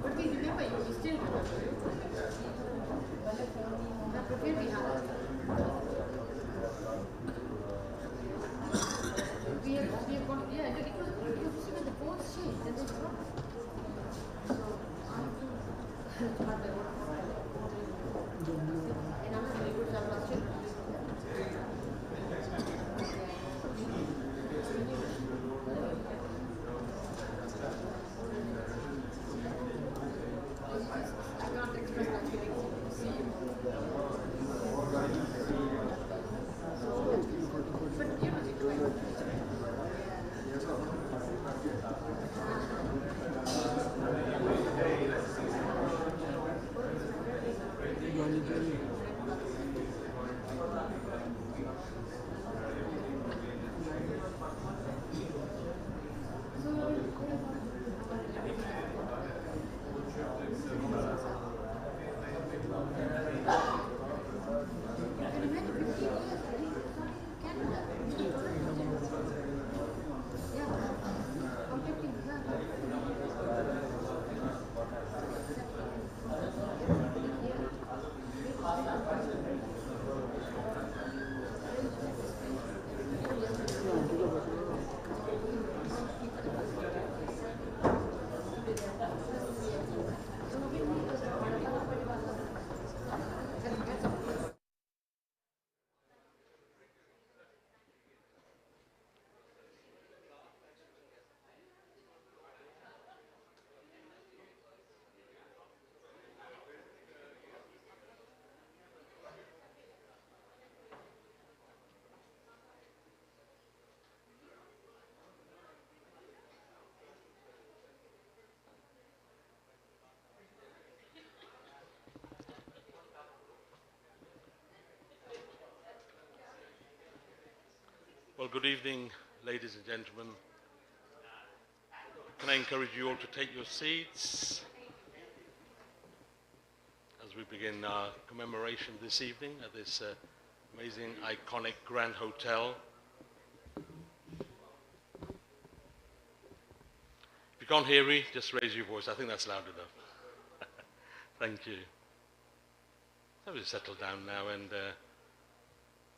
But we remember you, we still remember you. But prepare we have. We have gone, yeah, it was when the boats changed, and they dropped. So, I have to have the and I'm not very good at last year. I can't express my feelings to see you. But you know, it's quite Well, good evening, ladies and gentlemen. Can I encourage you all to take your seats as we begin our commemoration this evening at this amazing, iconic Grand Hotel. If you can't hear me, just raise your voice. I think that's loud enough. Thank you. So we've settled down now, and I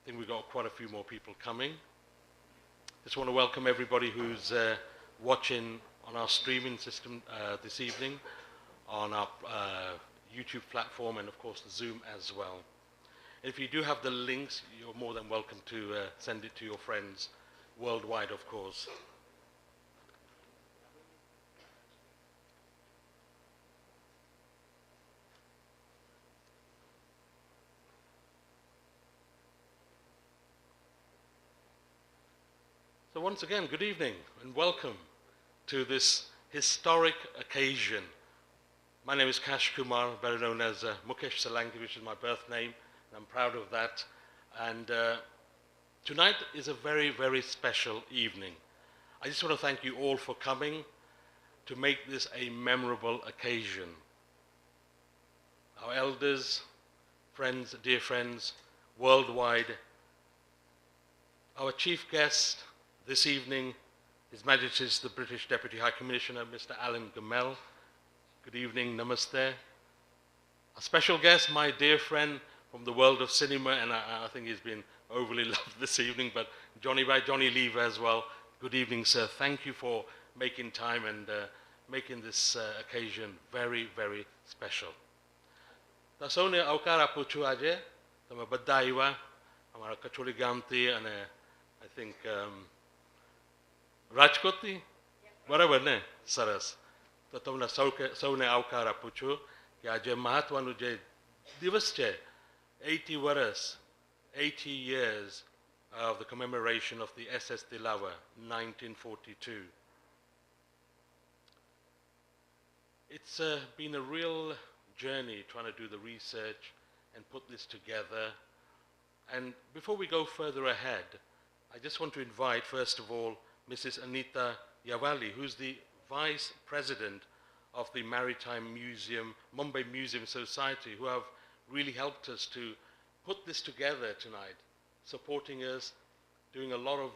think we've got quite a few more people coming. Just want to welcome everybody who's watching on our streaming system this evening, on our YouTube platform, and of course the Zoom as well. If you do have the links, you're more than welcome to send it to your friends worldwide, of course. So once again, good evening and welcome to this historic occasion. My name is Kash Kumar, better known as Mukesh Solanki, which is my birth name, and I'm proud of that. And tonight is a very, very special evening. I just want to thank you all for coming to make this a memorable occasion. Our elders, friends, dear friends, worldwide, our chief guest this evening, His Majesty's the British Deputy High Commissioner, Mr. Alan Emile. Good evening, namaste. A special guest, my dear friend from the world of cinema, and I think he's been overly loved this evening, but Johnny Lever as well. Good evening, sir. Thank you for making time and making this occasion very, very special. Tasone aukara puchu aje, tama badaiwa, amara kachori gamti, and I think Rajkoti? બરાબર ને સરસ તો તમને સૌને આવકાર આપું છું કે આજે મહત્વનું જે દિવસ છે 80 વર્ષ 80 years of the commemoration of the SS Tilawa 1942. It's been a real journey trying to do the research and put this together. And before we go further ahead, I just want to invite, first of all, Mrs. Anita Yawali, who's the Vice President of the Maritime Museum, Mumbai Museum Society, who have really helped us to put this together tonight, supporting us, doing a lot of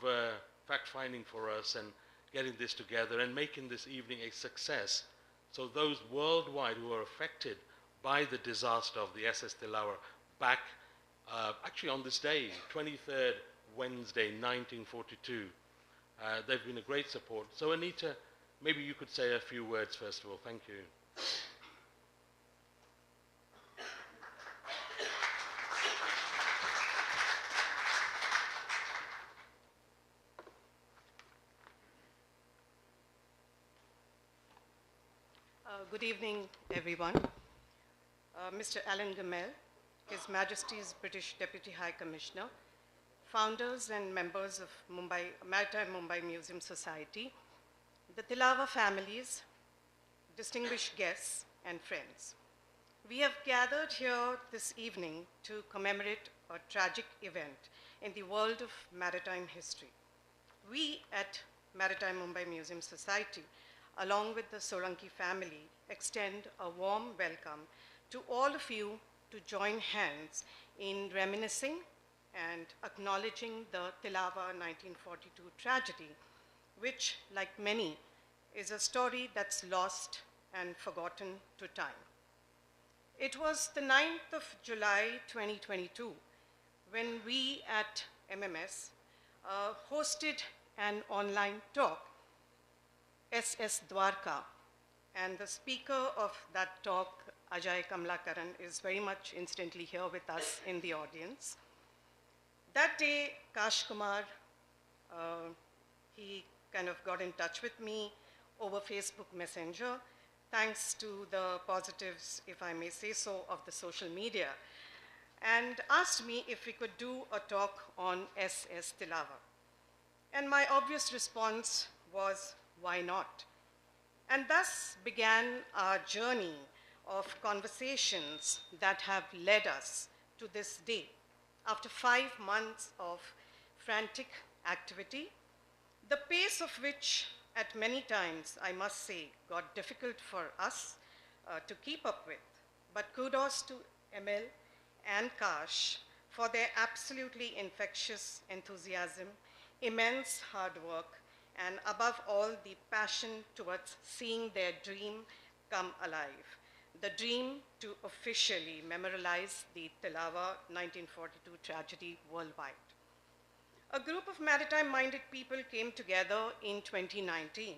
fact-finding for us and getting this together and making this evening a success. So those worldwide who are affected by the disaster of the SS Tilawa back actually on this day, 23rd Wednesday 1942, they've been a great support. So Anita, maybe you could say a few words first of all. Thank you. Good evening, everyone. Mr. Alan Emile, His Majesty's British Deputy High Commissioner, founders and members of Maritime Mumbai Museum Society, the Tilawa families, distinguished guests and friends. We have gathered here this evening to commemorate a tragic event in the world of maritime history. We at Maritime Mumbai Museum Society, along with the Solanki family, extend a warm welcome to all of you to join hands in reminiscing and acknowledging the Tilawa 1942 tragedy, which, like many, is a story that's lost and forgotten to time. It was the 9th of July 2022 when we at MMS hosted an online talk, SS Dwarka, and the speaker of that talk, Ajay Kamlakaran, is very much instantly here with us in the audience. That day, Kash Kumar, he kind of got in touch with me over Facebook Messenger, thanks to the positives, if I may say so, of the social media, and asked me if we could do a talk on SS Tilawa. And my obvious response was, why not? And thus began our journey of conversations that have led us to this day. After 5 months of frantic activity, the pace of which at many times, I must say, got difficult for us to keep up with. But kudos to Emile and Kash for their absolutely infectious enthusiasm, immense hard work, and above all, the passion towards seeing their dream come alive. The dream to officially memorialize the Tilawa 1942 tragedy worldwide. A group of maritime-minded people came together in 2019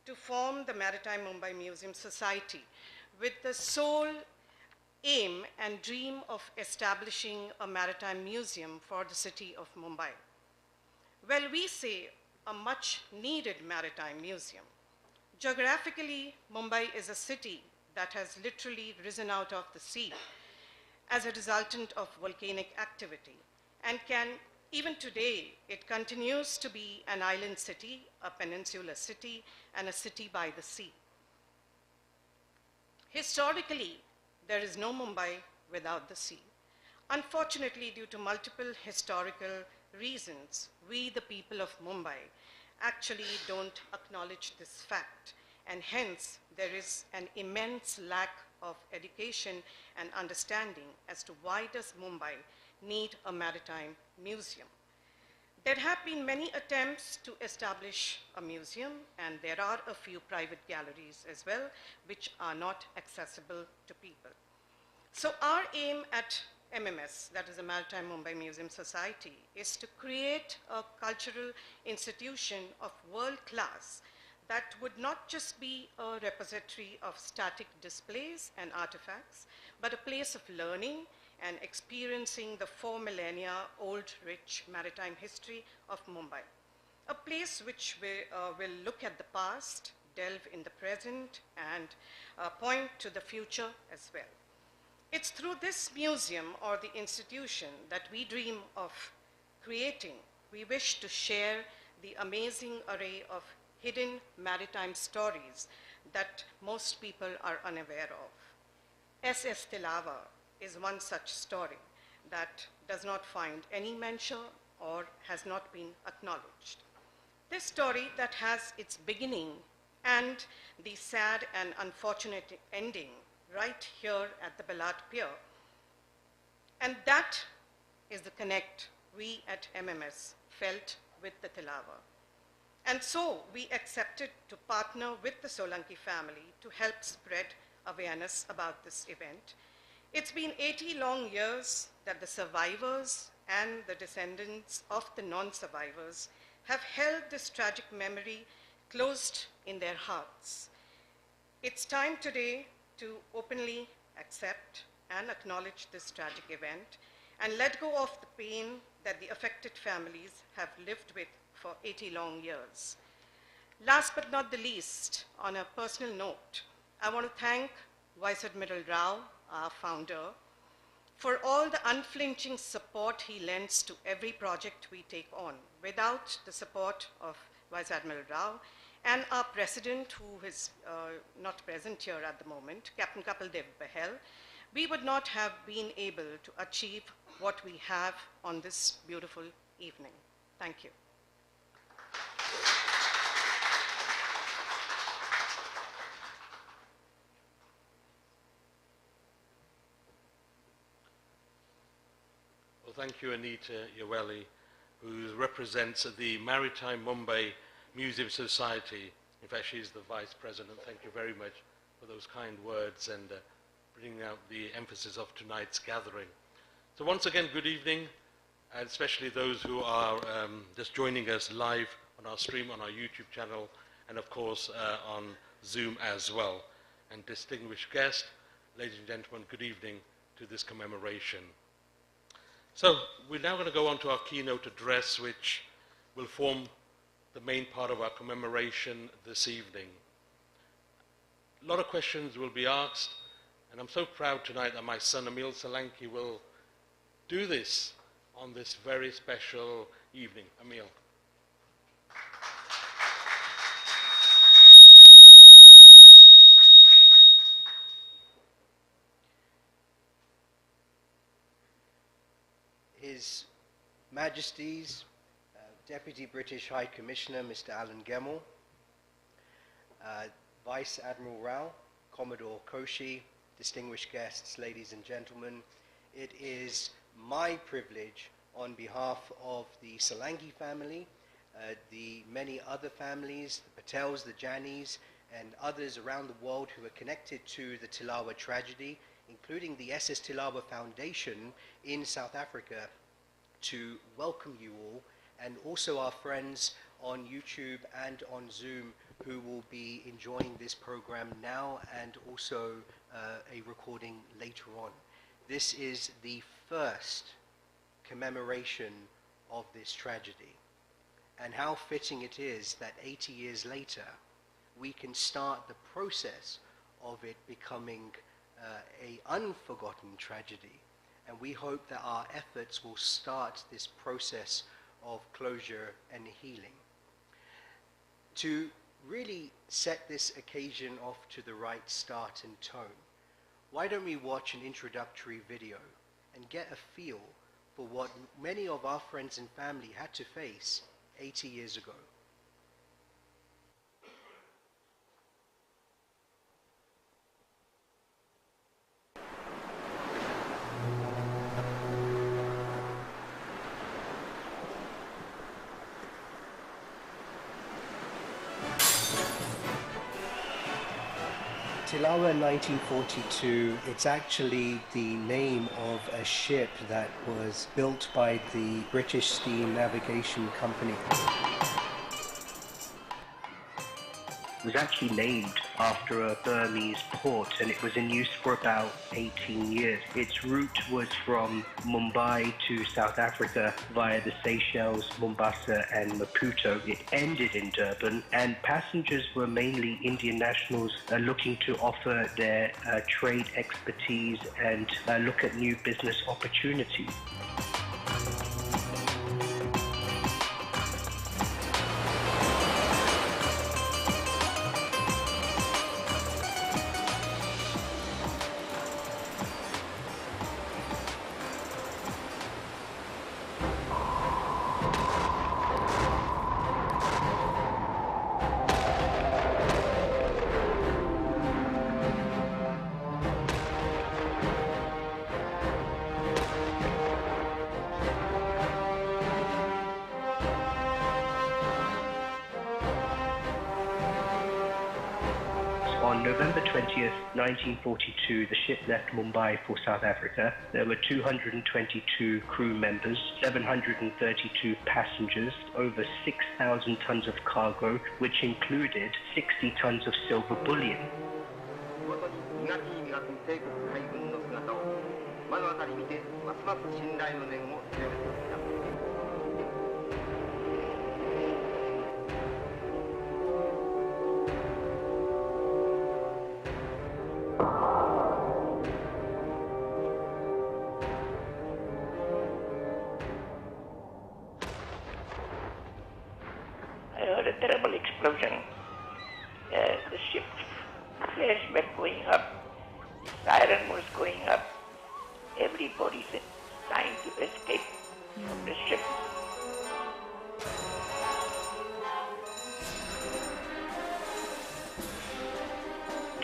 to form the Maritime Mumbai Museum Society with the sole aim and dream of establishing a maritime museum for the city of Mumbai. Well, we say a much-needed maritime museum. Geographically, Mumbai is a city that has literally risen out of the sea as a resultant of volcanic activity, and even today, it continues to be an island city, a peninsular city, and a city by the sea. Historically, there is no Mumbai without the sea. Unfortunately, due to multiple historical reasons, we, the people of Mumbai, actually don't acknowledge this fact, and hence there is an immense lack of education and understanding as to why does Mumbai need a maritime museum. There have been many attempts to establish a museum, and there are a few private galleries as well, which are not accessible to people. So our aim at MMS, that is the Maritime Mumbai Museum Society, is to create a cultural institution of world class that would not just be a repository of static displays and artifacts, but a place of learning and experiencing the 4 millennia old rich maritime history of Mumbai. A place which will look at the past, delve in the present and point to the future as well. It's through this museum or the institution that we dream of creating. We wish to share the amazing array of hidden maritime stories that most people are unaware of. SS Tilawa is one such story that does not find any mention or has not been acknowledged. This story that has its beginning and the sad and unfortunate ending right here at the Ballard Pier. And that is the connect we at MMS felt with the Tilawa. And so we accepted to partner with the Solanki family to help spread awareness about this event. It's been 80 long years that the survivors and the descendants of the non-survivors have held this tragic memory closed in their hearts. It's time today to openly accept and acknowledge this tragic event and let go of the pain that the affected families have lived with for 80 long years. Last but not the least, on a personal note, I want to thank Vice Admiral Rao, our founder, for all the unflinching support he lends to every project we take on. Without the support of Vice Admiral Rao and our president, who is not present here at the moment, Captain Kapildev Bahel, we would not have been able to achieve what we have on this beautiful evening. Thank you. Well, thank you, Anita Yaweli, who represents the Maritime Mumbai Museum Society. In fact, she's the vice president. Thank you very much for those kind words and bringing out the emphasis of tonight's gathering. So once again, good evening, and especially those who are just joining us live on our stream, on our YouTube channel, and of course on Zoom as well. And distinguished guest, ladies and gentlemen, good evening to this commemoration. So we're now going to go on to our keynote address, which will form the main part of our commemoration this evening. A lot of questions will be asked, and I'm so proud tonight that my son Emile Solanki will do this on this very special evening. Emile. His Majesty's Deputy British High Commissioner, Mr. Alan Gemmill, Vice Admiral Rao, Commodore Koshi, distinguished guests, ladies and gentlemen, it is my privilege on behalf of the Solanki family, the many other families, the Patels, the Janis, and others around the world who are connected to the Tilawa tragedy, including the SS Tilawa Foundation in South Africa, to welcome you all, and also our friends on YouTube and on Zoom who will be enjoying this program now and also a recording later on. This is the first commemoration of this tragedy, and how fitting it is that 80 years later we can start the process of it becoming a unforgotten tragedy, and we hope that our efforts will start this process of closure and healing. To really set this occasion off to the right start and tone, why don't we watch an introductory video and get a feel for what many of our friends and family had to face 80 years ago. Tilawa 1942, it's actually the name of a ship that was built by the British Steam Navigation Company. It was actually named after a Burmese port, and it was in use for about 18 years. Its route was from Mumbai to South Africa via the Seychelles, Mombasa and Maputo. It ended in Durban, and passengers were mainly Indian nationals looking to offer their trade expertise and look at new business opportunities. On November 20th, 1942, the ship left Mumbai for South Africa. There were 222 crew members, 732 passengers, over 6,000 tons of cargo, which included 60 tons of silver bullion. I heard a terrible explosion. The ship flares were going up, siren was going up. Everybody's trying to escape from the ship.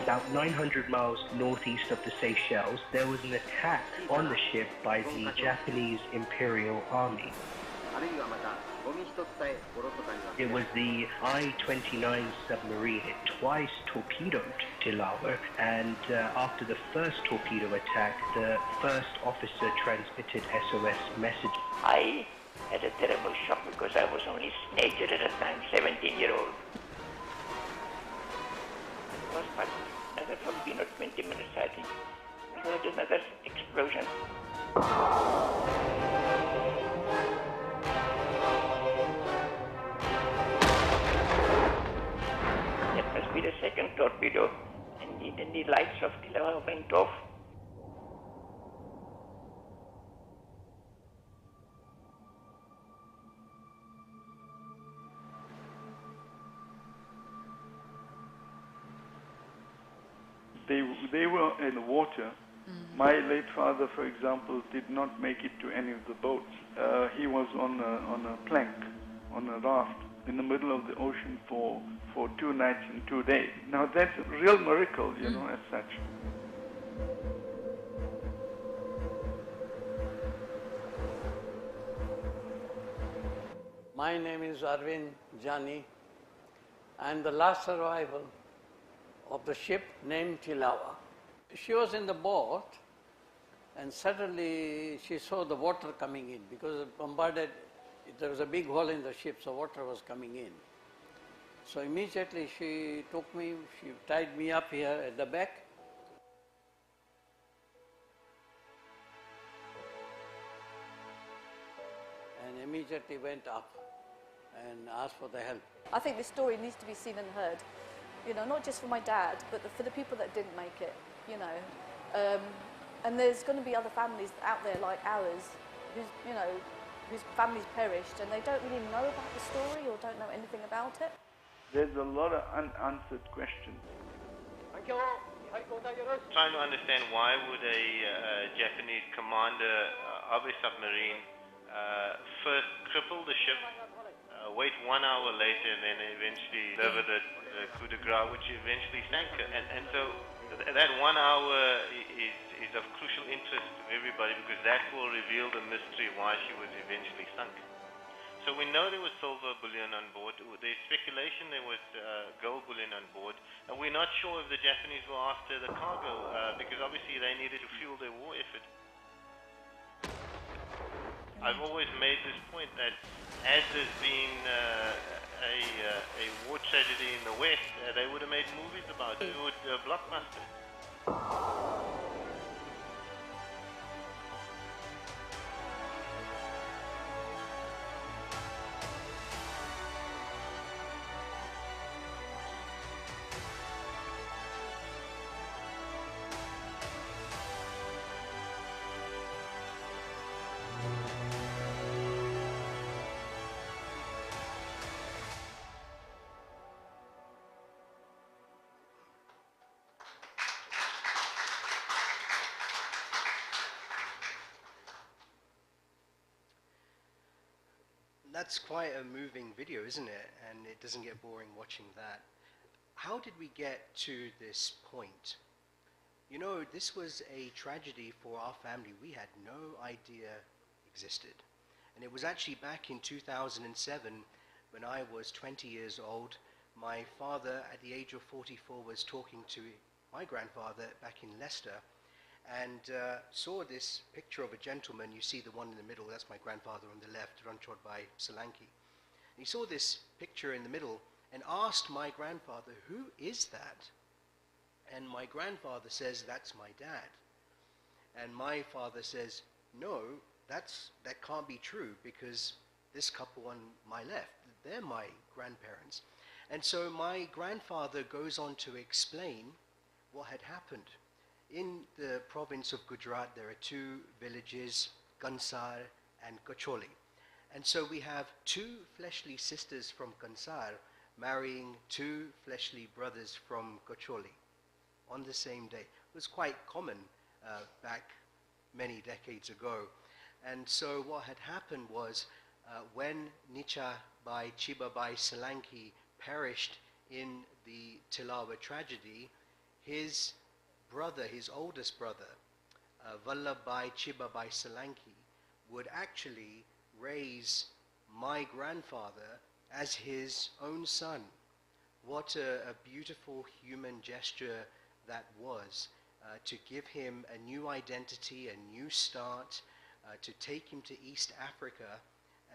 About 900 miles northeast of the Seychelles, there was an attack on the ship by the Japanese Imperial Army. It was the I-29 submarine. It twice torpedoed Tilawa, and after the first torpedo attack, the first officer transmitted SOS messages. I had a terrible shock because I was only teenager at the time, 17-year-old. It was about another 15 or 20 minutes, I think. I heard another explosion. That must be the second torpedo, and then the lights of Tilawa went off. They were in the water. My late father, for example, did not make it to any of the boats. He was on a plank, on a raft, in the middle of the ocean for 2 nights and 2 days. Now that's a real miracle, you know, as such. My name is Arvind Jani. I am the last survivor of the ship named Tilawa. She was in the boat, and suddenly she saw the water coming in because it bombarded. There was a big hole in the ship, so water was coming in. So immediately she took me, she tied me up here at the back. And immediately went up and asked for the help. I think this story needs to be seen and heard, you know, not just for my dad, but for the people that didn't make it, you know. And there's going to be other families out there like ours, who's, you know, whose families perished and they don't really know about the story or don't know anything about it. There's a lot of unanswered questions. Trying to understand why would a Japanese commander of a submarine first cripple the ship, wait 1 hour later, and then eventually deliver the coup de grace, which eventually sank her. And so that 1 hour is of crucial interest to everybody because that will reveal the mystery why she was eventually sunk. So we know there was silver bullion on board. There's speculation there was gold bullion on board. And we're not sure if the Japanese were after the cargo because obviously they needed to fuel their war effort. I've always made this point that had this been a war tragedy in the West, they would have made movies about it. It would blockbuster. That's quite a moving video, isn't it? And it doesn't get boring watching that. How did we get to this point? You know, this was a tragedy for our family we had no idea existed. And it was actually back in 2007 when I was 20 years old. My father, at the age of 44, was talking to my grandfather back in Leicester and saw this picture of a gentleman. You see the one in the middle, that's my grandfather on the left, run-shot by Solanki. He saw this picture in the middle and asked my grandfather, "Who is that?" And my grandfather says, "That's my dad." And my father says, "No, that can't be true, because this couple on my left, they're my grandparents." And so my grandfather goes on to explain what had happened. In the province of Gujarat, there are two villages, Kansar and Kacholi. And so we have two fleshly sisters from Kansar marrying two fleshly brothers from Kacholi on the same day. It was quite common back many decades ago. And so what had happened was when Nicha Bai Chiba Bai Solanki perished in the Tilawa tragedy, his brother, his oldest brother, Vallabhbhai Chibabai Solanki, would actually raise my grandfather as his own son. What a beautiful human gesture that was, to give him a new identity, a new start, to take him to East Africa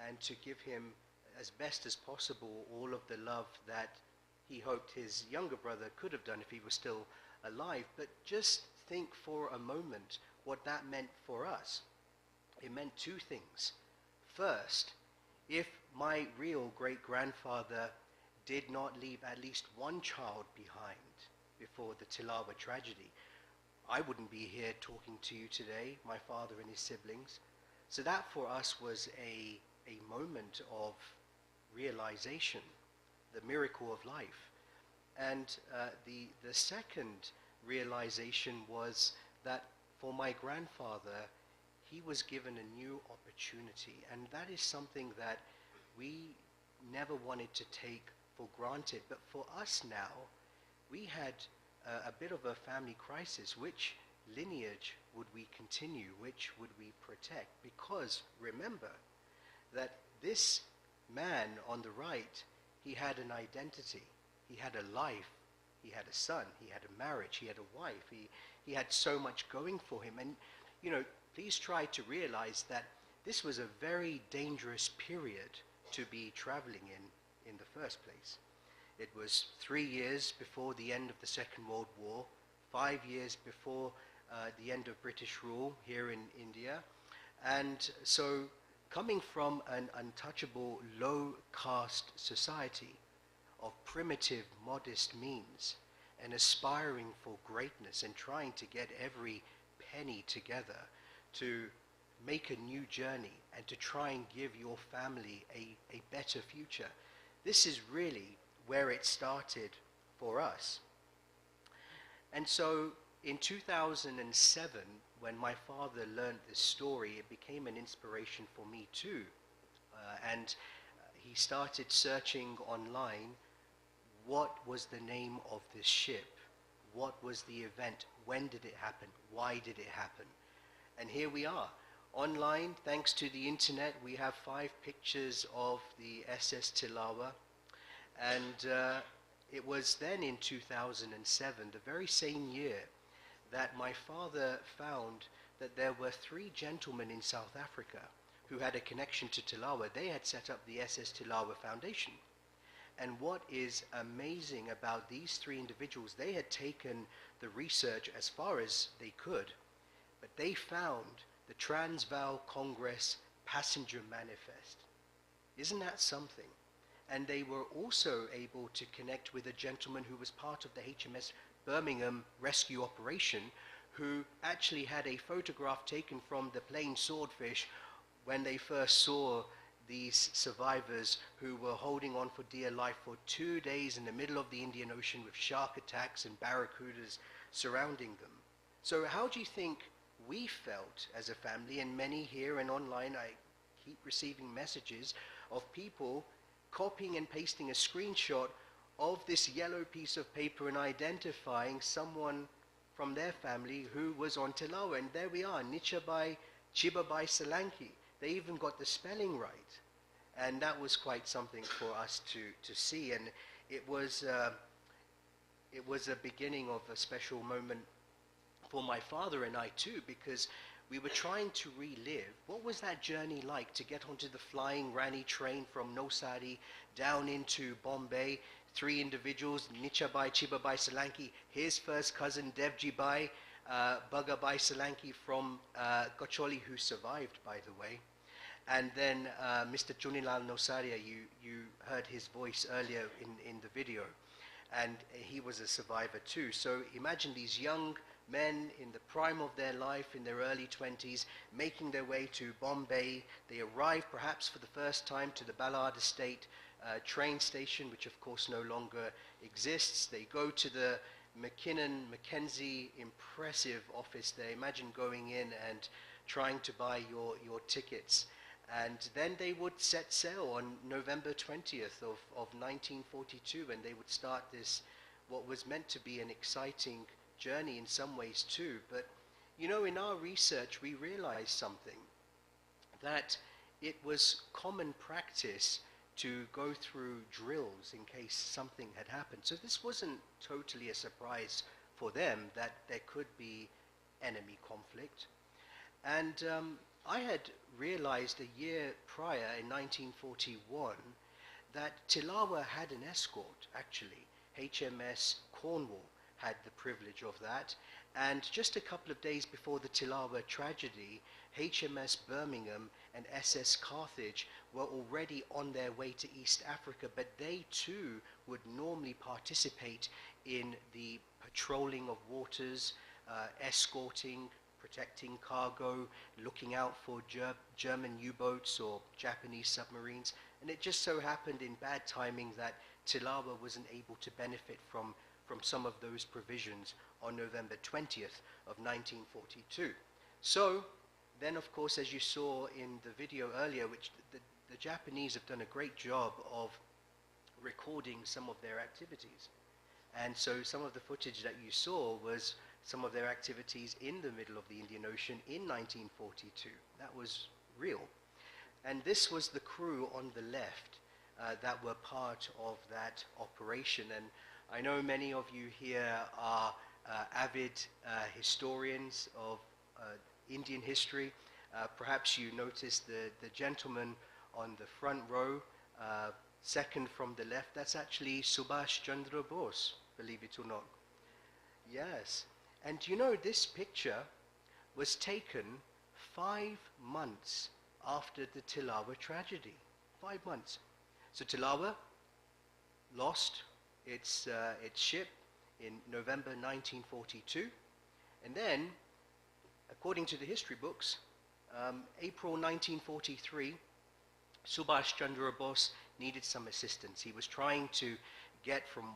and to give him as best as possible all of the love that he hoped his younger brother could have done if he was still alive. But just think for a moment what that meant for us. It meant two things. First, if my real great-grandfather did not leave at least one child behind before the Tilawa tragedy, I wouldn't be here talking to you today, my father and his siblings. So that for us was a moment of realization, the miracle of life. And the second realization was that for my grandfather, he was given a new opportunity. And that is something that we never wanted to take for granted. But for us now, we had a bit of a family crisis. Which lineage would we continue? Which would we protect? Because remember that this man on the right, he had an identity. He had a life, he had a son, he had a marriage, he had a wife, he had so much going for him. And, you know, please try to realize that this was a very dangerous period to be traveling in the first place. It was 3 years before the end of the Second World War, 5 years before the end of British rule here in India. And so coming from an untouchable, low-caste society of primitive, modest means, and aspiring for greatness and trying to get every penny together to make a new journey and to try and give your family a better future. This is really where it started for us. And so in 2007, when my father learned this story, it became an inspiration for me too. And he started searching online, what was the name of this ship? What was the event? When did it happen? Why did it happen? And here we are. Online, thanks to the internet, we have 5 pictures of the SS Tilawa. And it was then in 2007, the very same year, that my father found that there were 3 gentlemen in South Africa who had a connection to Tilawa. They had set up the SS Tilawa Foundation. And what is amazing about these three individuals, they had taken the research as far as they could, but they found the Transvaal Congress Passenger Manifest. Isn't that something? And they were also able to connect with a gentleman who was part of the HMS Birmingham rescue operation, who actually had a photograph taken from the plane Swordfish when they first saw these survivors who were holding on for dear life for 2 days in the middle of the Indian Ocean with shark attacks and barracudas surrounding them. So how do you think we felt as a family? And many here and online, I keep receiving messages of people copying and pasting a screenshot of this yellow piece of paper and identifying someone from their family who was on Tilawa. And there we are, Nichabai Chibabai Solanki. They even got the spelling right. And that was quite something for us to see. And it was a beginning of a special moment for my father and I too, because we were trying to relive what was that journey like to get onto the flying Rani train from Navsari down into Bombay. Three individuals, Nichabai Chibabai Solanki, his first cousin Devjibai Bagabai Solanki from Kocholi, who survived, by the way. And then Mr. Chunilal Nosaria, you heard his voice earlier in the video, and he was a survivor too. So imagine these young men in the prime of their life, in their early 20s, making their way to Bombay. They arrive perhaps for the first time to the Ballard Estate train station, which of course no longer exists. They go to the Mackenzie impressive office there. Imagine going in and trying to buy your tickets. And then they would set sail on November 20th of 1942, and they would start this, what was meant to be an exciting journey in some ways too. But you know, in our research we realized something, that it was common practice to go through drills in case something had happened. So this wasn't totally a surprise for them that there could be enemy conflict. And I had realized a year prior, in 1941, that Tilawa had an escort, actually. HMS Cornwall had the privilege of that. And just a couple of days before the Tilawa tragedy, HMS Birmingham and SS Carthage were already on their way to East Africa, but they too would normally participate in the patrolling of waters, escorting, protecting cargo, looking out for German U-boats or Japanese submarines. And it just so happened in bad timing that Tilawa wasn't able to benefit from some of those provisions on November 20th of 1942. So then, of course, as you saw in the video earlier, which the Japanese have done a great job of recording some of their activities. And so some of the footage that you saw was some of their activities in the middle of the Indian Ocean in 1942. That was real. And this was the crew on the left that were part of that operation. And I know many of you here are avid historians of Indian history. Perhaps you noticed the gentleman on the front row, second from the left. That's actually Subhash Chandra Bose, believe it or not. Yes. And you know, this picture was taken 5 months after the Tilawa tragedy. 5 months. So Tilawa lost its ship in November 1942. And then, according to the history books, April 1943, Subhash Chandra Bose needed some assistance. He was trying to get from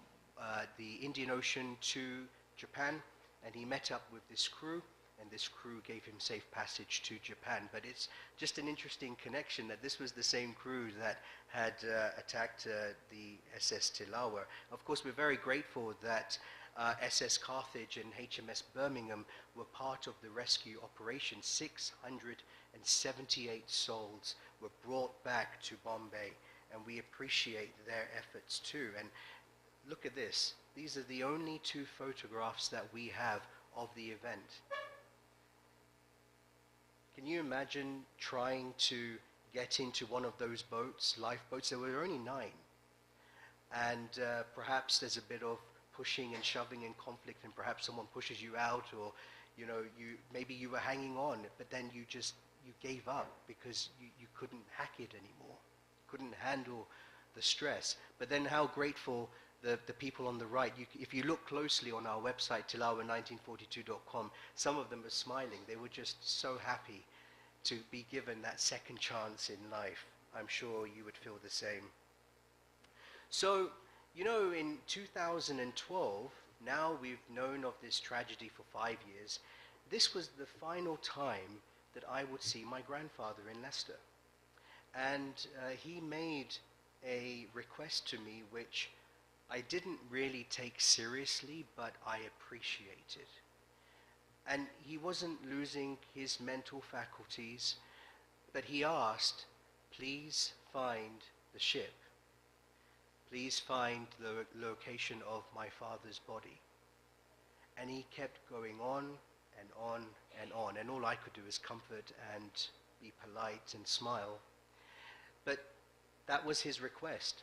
the Indian Ocean to Japan, and he met up with this crew, and this crew gave him safe passage to Japan. But it's just an interesting connection that this was the same crew that had attacked the SS Tilawa. Of course, we're very grateful that SS Carthage and HMS Birmingham were part of the rescue operation. 678 souls were brought back to Bombay, and we appreciate their efforts too. And look at this. These are the only 2 photographs that we have of the event. Can you imagine trying to get into one of those boats, lifeboats? There were only 9. and perhaps there's a bit of pushing and shoving and conflict, and perhaps someone pushes you out, or maybe you were hanging on, but then you gave up because you couldn't hack it anymore, couldn't handle the stress. But then how grateful the people on the right, if you look closely on our website, Tilawa1942.com, some of them are smiling. They were just so happy to be given that second chance in life. I'm sure you would feel the same. So, in 2012, now we've known of this tragedy for 5 years. This was the final time that I would see my grandfather in Leicester. And he made a request to me which I didn't really take seriously, but I appreciated. And he wasn't losing his mental faculties, but he asked, please find the ship. Please find the location of my father's body. And he kept going on and on and on, and all I could do is comfort and be polite and smile. But that was his request.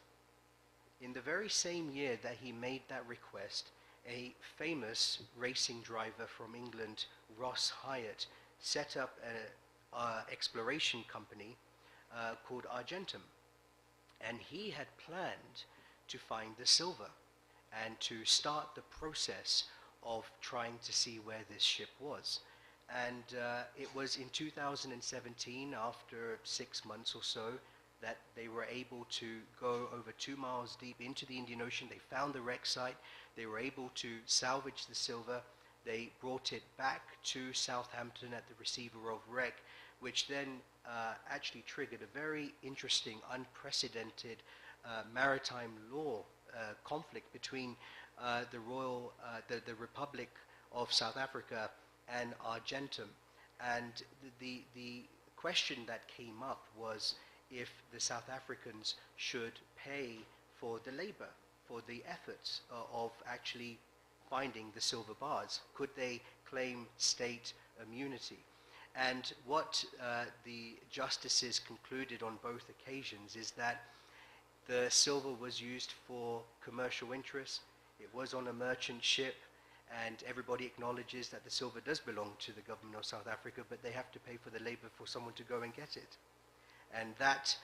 In the very same year that he made that request, a famous racing driver from England, Ross Hyatt, set up an exploration company called Argentum. And he had planned to find the silver and to start the process of trying to see where this ship was. And it was in 2017, after 6 months or so, that they were able to go over 2 miles deep into the Indian Ocean. They found the wreck site. They were able to salvage the silver. They brought it back to Southampton at the receiver of wreck, which then actually triggered a very interesting, unprecedented maritime law conflict between the Republic of South Africa and Argentum. And the question that came up was if the South Africans should pay for the labor, for the efforts of actually finding the silver bars. Could they claim state immunity? And what the justices concluded on both occasions is that the silver was used for commercial interests. It was on a merchant ship, and everybody acknowledges that the silver does belong to the government of South Africa, but they have to pay for the labor for someone to go and get it. And that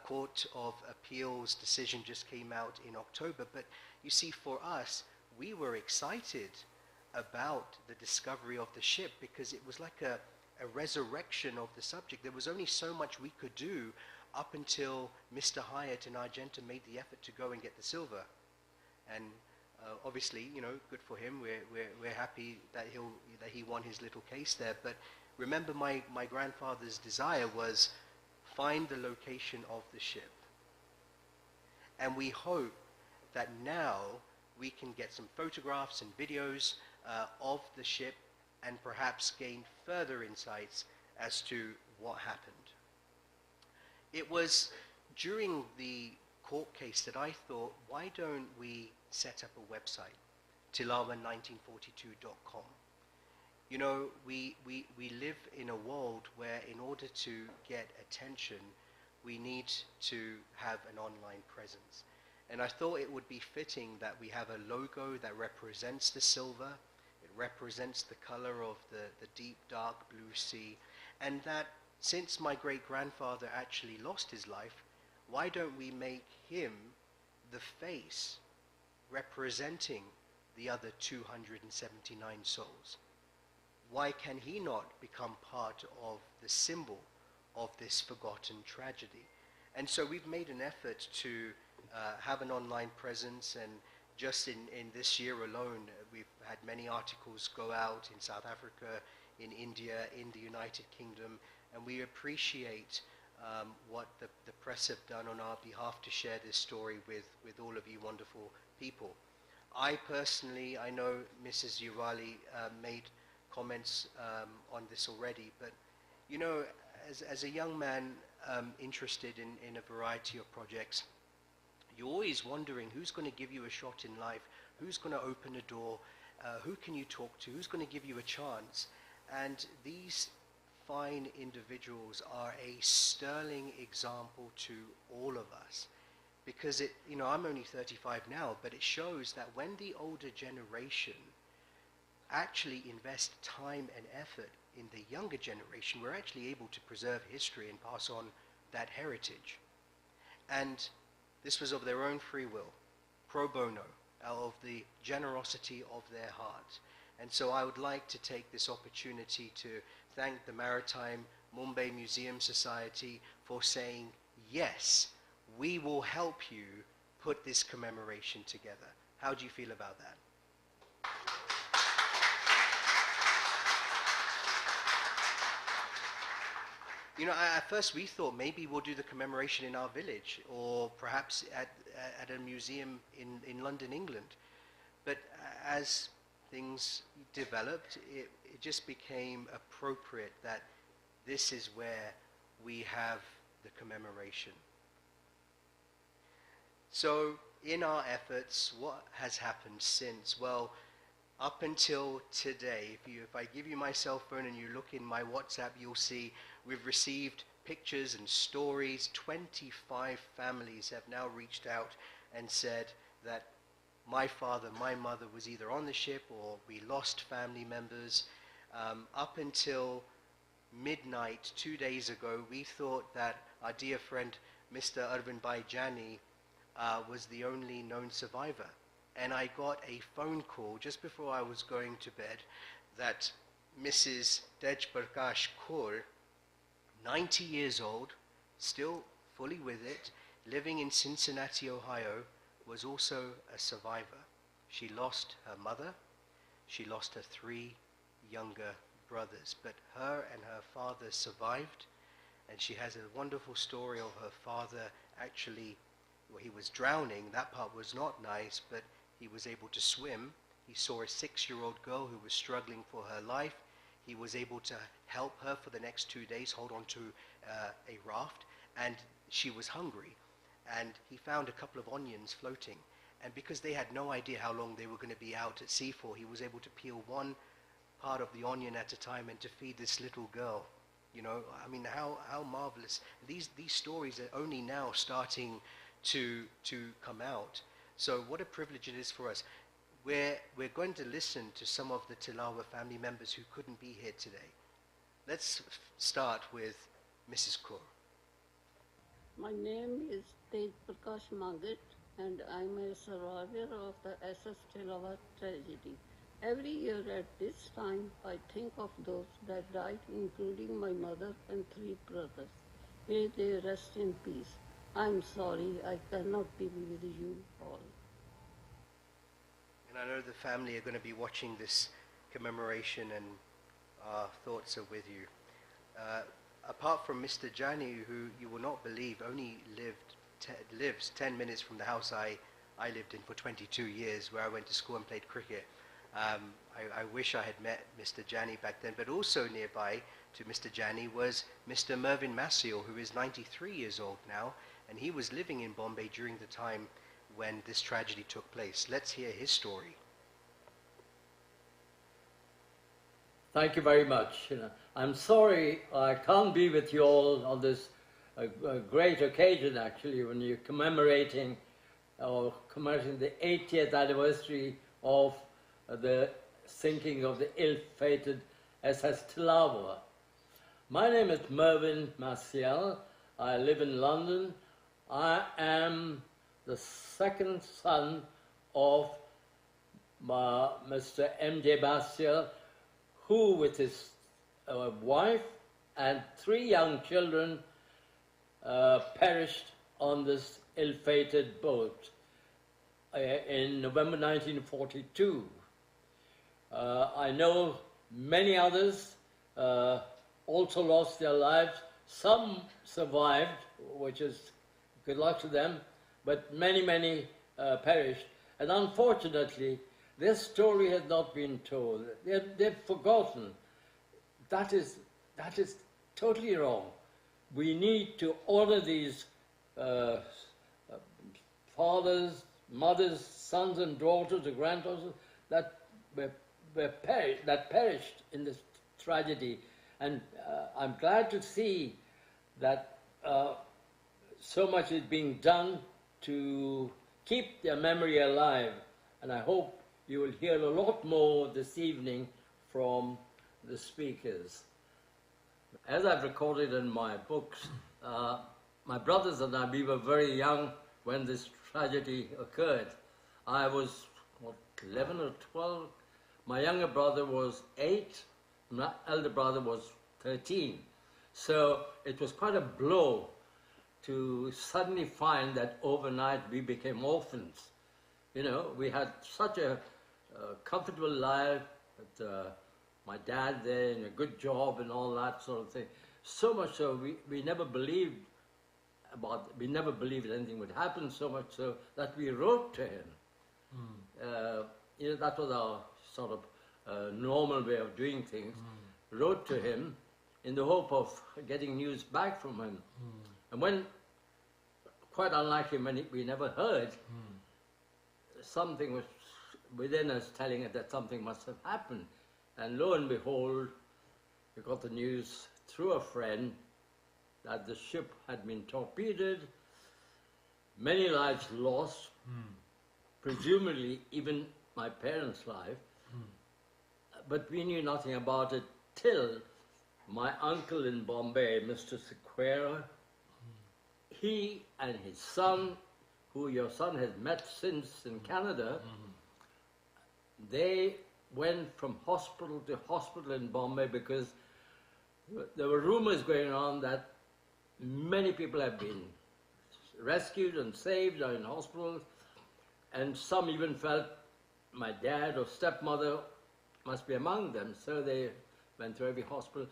Court of Appeals decision just came out in October. But you see, for us, we were excited about the discovery of the ship because it was like a resurrection of the subject. There was only so much we could do up until Mr. Hyatt and Argentum made the effort to go and get the silver. And obviously, good for him. We're happy that he won his little case there. But remember, my grandfather's desire was find the location of the ship. And we hope that now we can get some photographs and videos of the ship and perhaps gain further insights as to what happened. It was during the court case that I thought, why don't we set up a website, Tilawa1942.com. We live in a world where in order to get attention, we need to have an online presence. And I thought it would be fitting that we have a logo that represents the silver, it represents the color of the deep dark blue sea, and that since my great-grandfather actually lost his life, why don't we make him the face representing the other 279 souls? Why can he not become part of the symbol of this forgotten tragedy? And so we've made an effort to have an online presence, and just in this year alone, we've had many articles go out in South Africa, in India, in the United Kingdom, and we appreciate what the press have done on our behalf to share this story with all of you wonderful people. I personally, I know Mrs. Urali made comments on this already, but as a young man interested in a variety of projects, you're always wondering who's going to give you a shot in life, who's going to open a door, who can you talk to, who's going to give you a chance. And these fine individuals are a sterling example to all of us. because it, you know, I'm only 35 now, but it shows that when the older generation actually invest time and effort in the younger generation, we're actually able to preserve history and pass on that heritage. And this was of their own free will, pro bono, out of the generosity of their heart. And so I would like to take this opportunity to thank the Maritime Mumbai Museum Society for saying, yes, we will help you put this commemoration together. How do you feel about that? You know, at first we thought maybe we'll do the commemoration in our village, or perhaps at a museum in London, England. But as things developed, it just became appropriate that this is where we have the commemoration. So in our efforts, what has happened since? Well, up until today, if I give you my cell phone and you look in my WhatsApp, you'll see we've received pictures and stories. 25 families have now reached out and said that my father, my mother was either on the ship or we lost family members. Up until midnight 2 days ago, we thought that our dear friend Mr. Arvind Bhai Jani was the only known survivor. And I got a phone call just before I was going to bed that Mrs. Tej Prakash Kaur, 90 years old, still fully with it, living in Cincinnati, Ohio, was also a survivor. She lost her mother, she lost her 3 younger brothers, but her and her father survived, and she has a wonderful story of her father actually, well, he was drowning. That part was not nice, but he was able to swim. He saw a 6-year-old girl who was struggling for her life. He was able to help her for the next 2 days, hold on to a raft, and she was hungry. And he found a couple of onions floating. And because they had no idea how long they were going to be out at sea for, he was able to peel one part of the onion at a time and to feed this little girl. You know, I mean, how marvelous. These stories are only now starting to come out. So what a privilege it is for us. We're going to listen to some of the Tilawa family members who couldn't be here today. Let's start with Mrs. Kaur. My name is Tej Prakash Mangat, and I'm a survivor of the SS Tilawa tragedy. Every year at this time, I think of those that died, including my mother and 3 brothers. May they rest in peace. I'm sorry I cannot be with you all. And I know the family are going to be watching this commemoration, and our thoughts are with you. Apart from Mr. Jani, who you will not believe only lives 10 minutes from the house I lived in for 22 years, where I went to school and played cricket. I wish I had met Mr. Jani back then, but also nearby to Mr. Jani was Mr. Mervyn Massiel, who is 93 years old now, and he was living in Bombay during the time when this tragedy took place. Let's hear his story. Thank you very much. I'm sorry I can't be with you all on this great occasion, actually, when you're commemorating the 80th anniversary of the sinking of the ill-fated SS Tilawa. My name is Mervyn Massiel. I live in London. I am the second son of Mr. M.J. Massiel, who with his wife and 3 young children perished on this ill-fated boat in November 1942. I know many others also lost their lives. Some survived, which is good luck to them, but many perished. And unfortunately, their story has not been told. They've forgotten. That is totally wrong. We need to honor these fathers, mothers, sons and daughters, or granddaughters that perished in this tragedy. And I'm glad to see that so much is being done to keep their memory alive. And I hope you will hear a lot more this evening from the speakers. As I've recorded in my books, my brothers and I, we were very young when this tragedy occurred. I was, 11 or 12. My younger brother was 8. My elder brother was 13. So it was quite a blow to suddenly find that overnight we became orphans. You know, we had such a comfortable life, with my dad there and a good job and all that sort of thing. So much so we never believed anything would happen, so much so that we wrote to him. You know, that was our sort of normal way of doing things. Wrote to him in the hope of getting news back from him. And when, quite unlikely, when we never heard, something was within us telling us that something must have happened. And lo and behold, we got the news through a friend that the ship had been torpedoed, many lives lost, presumably even my parents' life, but we knew nothing about it till my uncle in Bombay, Mr. Sequeira, he and his son, who your son has met since in Canada, they went from hospital to hospital in Bombay because there were rumors going on that many people have been rescued and saved or in hospitals, and some even felt my dad or stepmother must be among them. So they went to every hospital,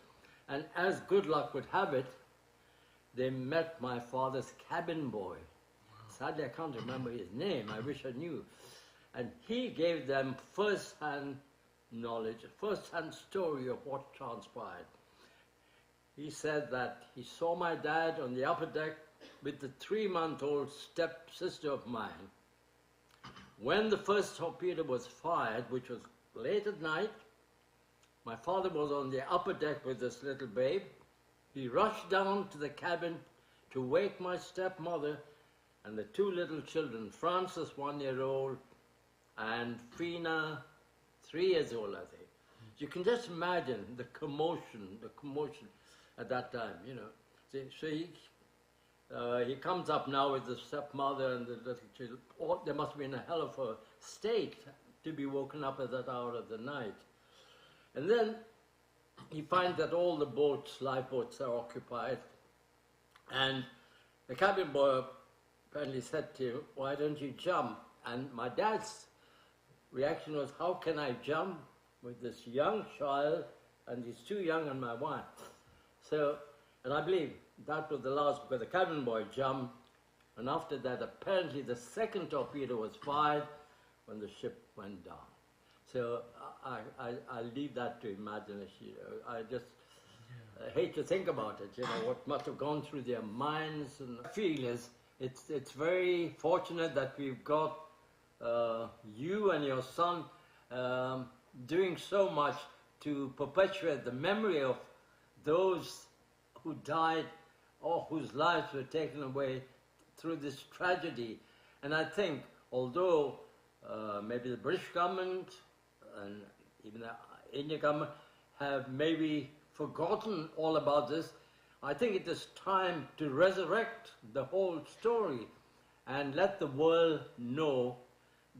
and as good luck would have it, they met my father's cabin boy. Sadly, I can't remember his name. I wish I knew. And he gave them first-hand knowledge, first-hand story of what transpired. He said that he saw my dad on the upper deck with the 3-month-old step-sister of mine. When the first torpedo was fired, which was late at night, my father was on the upper deck with this little babe. He rushed down to the cabin to wake my stepmother and the 2 little children, Francis, 1-year-old, and Fina, 3 years old, I think. You can just imagine the commotion at that time, you know. So he comes up now with the stepmother and the little children. Oh, they must be in a hell of a state to be woken up at that hour of the night. And then he finds that all the boats, lifeboats, are occupied. And the cabin boy apparently said to him, "Why don't you jump?" And my dad's reaction was, "How can I jump with this young child and he's too young and my wife?" So, and I believe that was the last, because the cabin boy jumped, and after that apparently the second torpedo was fired when the ship went down. So I leave that to imagination. I just hate to think about it, you know, what must have gone through their minds. And I feel is it's very fortunate that we've got you and your son doing so much to perpetuate the memory of those who died or whose lives were taken away through this tragedy. And I think, although maybe the British government and even the Indian government have maybe forgotten all about this, I think it is time to resurrect the whole story and let the world know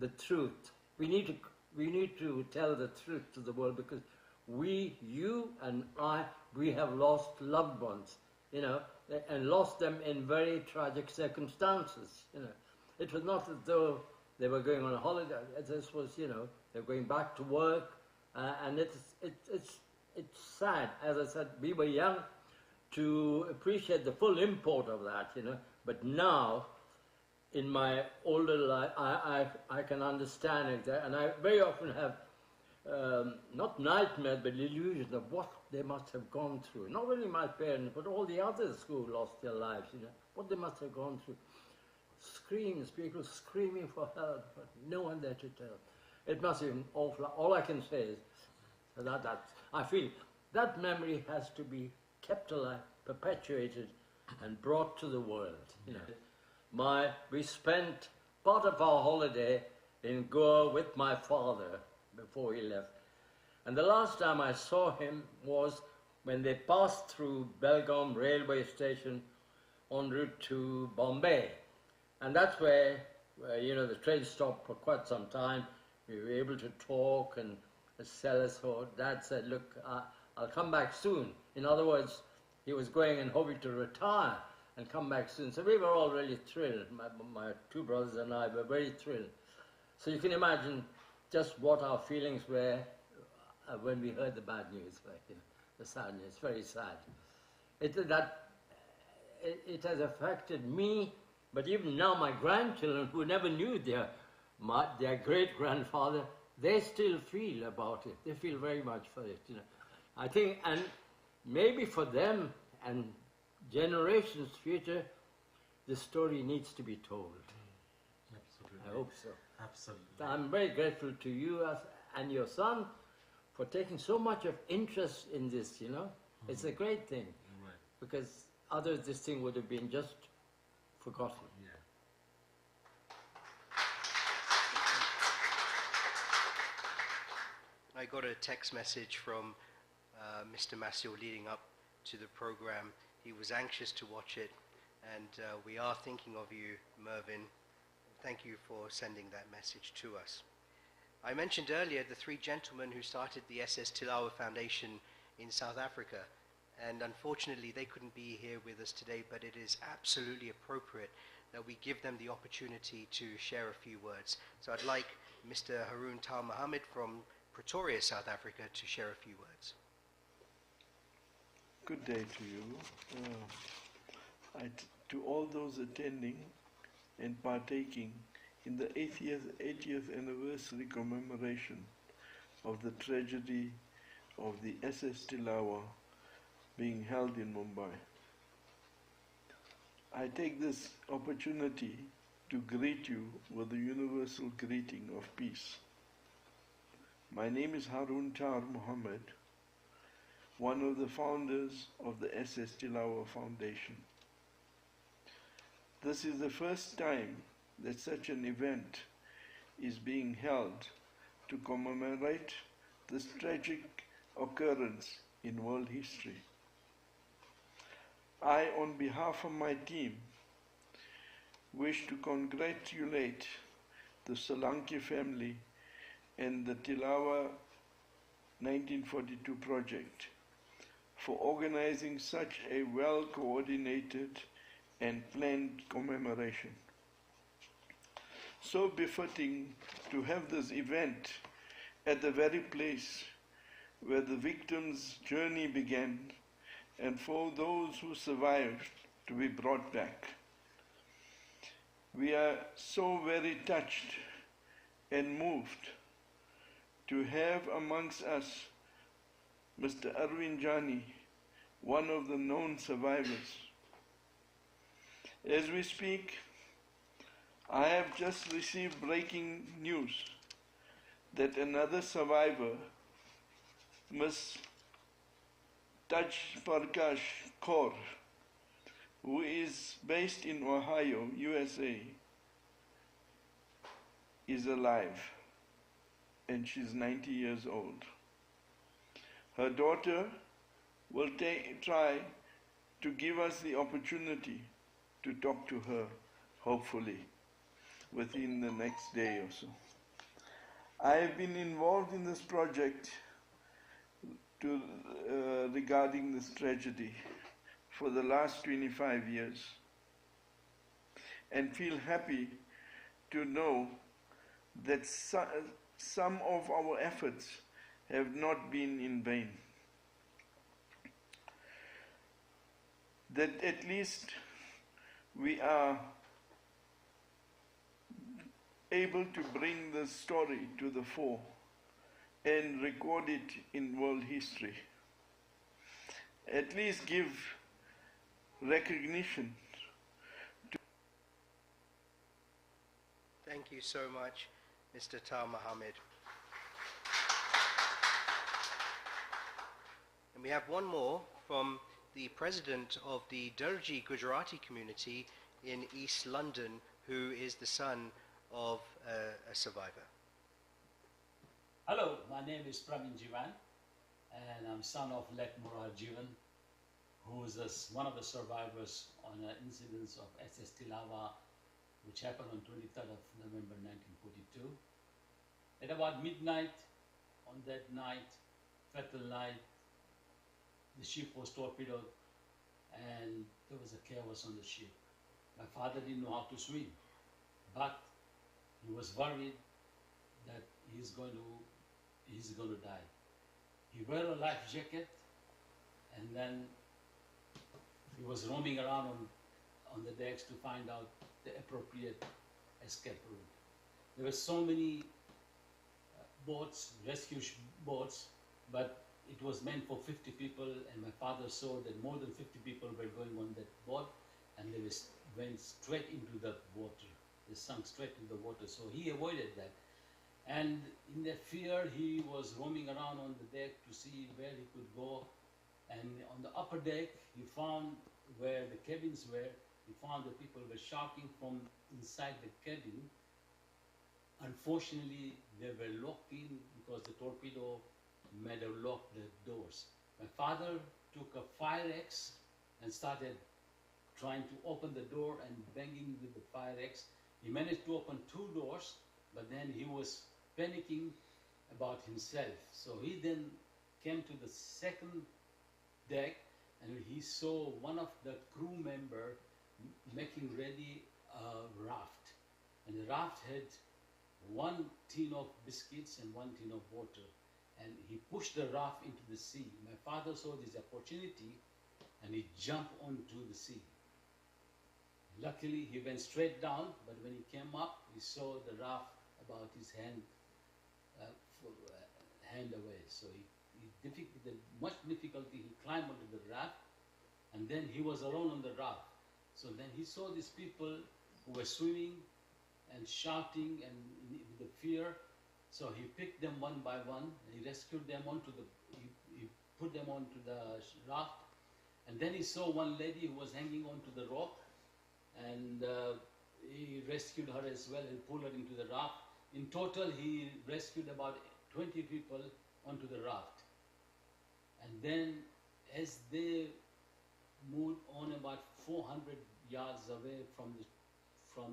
the truth. We need to tell the truth to the world, because you and I, we have lost loved ones, you know, and lost them in very tragic circumstances, you know. It was not as though they were going on a holiday. This was, you know, they're going back to work, and it's sad. As I said, we were young to appreciate the full import of that, you know. But now, in my older life, I can understand it, and I very often have not nightmares, but illusions of what they must have gone through. Not only my parents, but all the others who lost their lives, you know, what they must have gone through. Screams, people screaming for help, but no one there to tell. It must have been awful. All I can say is that I feel that memory has to be kept alive, perpetuated, and brought to the world. You know, we spent part of our holiday in Goa with my father before he left. And the last time I saw him was when they passed through Belgaum railway station en route to Bombay. And that's where, the train stopped for quite some time. We were able to talk, and the seller thought, Dad said, look, I'll come back soon. In other words, he was going and hoping to retire and come back soon. So we were all really thrilled. My two brothers and I were very thrilled. So you can imagine just what our feelings were when we heard the bad news, the sadness, very sad. It has affected me, but even now my grandchildren who never knew their great-grandfather, they still feel about it. They feel very much for it, I think, and maybe for them and generations future, the story needs to be told. Absolutely. I hope so. Absolutely. I'm very grateful to you and your son for taking so much of interest in this, It's a great thing. Right. Because otherwise this thing would have been just forgotten. Yeah. I got a text message from Mr. Masil leading up to the program. He was anxious to watch it, and we are thinking of you, Mervyn. Thank you for sending that message to us. I mentioned earlier the three gentlemen who started the SS Tilawa Foundation in South Africa, and unfortunately they couldn't be here with us today, but it is absolutely appropriate that we give them the opportunity to share a few words. So I'd like Mr. Haroon Tal Mohammed from Pretoria, South Africa, to share a few words. Good day to you. To all those attending and partaking in the 80th anniversary commemoration of the tragedy of the SS Tilawa being held in Mumbai. I take this opportunity to greet you with the universal greeting of peace. My name is Haroon Tal Mohammed, one of the founders of the SS Tilawa Foundation. This is the first time that such an event is being held to commemorate this tragic occurrence in world history. I, on behalf of my team, wish to congratulate the Solanki family and the Tilawa 1942 project for organizing such a well-coordinated and planned commemoration. So befitting to have this event at the very place where the victim's journey began, and for those who survived to be brought back. We are so very touched and moved to have amongst us Mr. Arvind Jani, one of the known survivors. As we speak, I have just received breaking news that another survivor, Ms. Taj Prakash Kaur, who is based in Ohio, USA, is alive, and she's 90 years old. Her daughter will try to give us the opportunity to talk to her, hopefully, within the next day or so. I have been involved in this project regarding this tragedy for the last 25 years, and feel happy to know that some of our efforts have not been in vain. That at least we are able to bring the story to the fore and record it in world history. At least give recognition to... Thank you so much, Mr. Tal Mohammed. And we have one more from the president of the Darji Gujarati community in East London who is the son of a survivor. Hello, my name is Praveen Jivan, and I'm son of late Murar Jivan, who is one of the survivors on an incident of SS Tilawa, which happened on 23rd of November 1942. At about midnight, on that night, fatal night, the ship was torpedoed and there was a chaos on the ship. My father didn't know how to swim, but he was worried that he's going to die. He wore a life jacket, and then he was roaming around on the decks to find out the appropriate escape route. There were so many boats, rescue boats, but it was meant for 50 people, and my father saw that more than 50 people were going on that boat, and they went straight into the water. They sunk straight into the water, so he avoided that. And in that fear, he was roaming around on the deck to see where he could go. And on the upper deck, he found where the cabins were. He found that people were shouting from inside the cabin. Unfortunately, they were locked in because the torpedo made them lock the doors. My father took a fire axe and started trying to open the door and banging with the fire axe. He managed to open 2 doors, but then he was panicking about himself. So he then came to the second deck, and he saw one of the crew member making ready a raft. And the raft had 1 tin of biscuits and 1 tin of water. And he pushed the raft into the sea. My father saw this opportunity and he jumped onto the sea. Luckily, he went straight down, but when he came up, he saw the raft about his hand away. So with much difficulty, he climbed onto the raft, and then he was alone on the raft. So then he saw these people who were swimming and shouting and with the fear. So he picked them one by one, and he rescued them he put them onto the raft. And then he saw one lady who was hanging onto the rope, and he rescued her as well and pulled her into the raft. In total, he rescued about 20 people onto the raft. And then as they moved on about 400 yards away from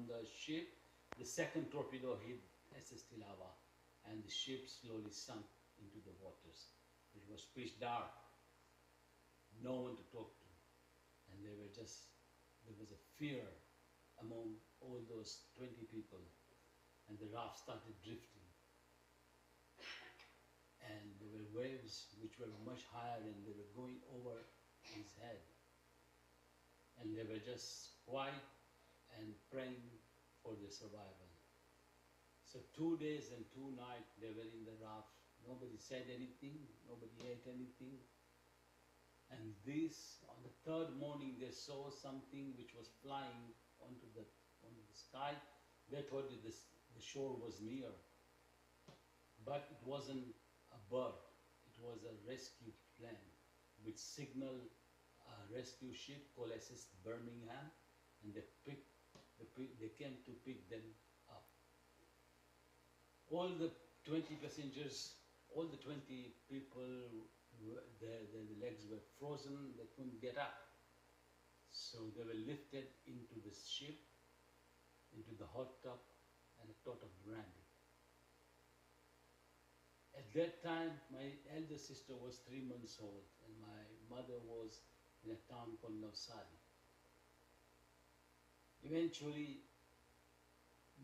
the ship, the second torpedo hit SS Tilawa, and the ship slowly sunk into the waters. It was pitch dark, no one to talk to, and there was a fear among all those 20 people, and the raft started drifting. And there were waves which were much higher, and they were going over his head. And they were just quiet and praying for their survival. So 2 days and 2 nights they were in the raft. Nobody said anything, nobody ate anything. And on the 3rd morning, they saw something which was flying onto the sky. They thought that the shore was near. But it wasn't a bird, it was a rescue plane which signaled a rescue ship called SS Birmingham, and they came to pick them up. All the 20 passengers, all the 20 people, their legs were frozen, they couldn't get up. So they were lifted into the ship, into the hot tub and a tot of brandy. At that time, my elder sister was 3 months old, and my mother was in a town called Navsari. Eventually,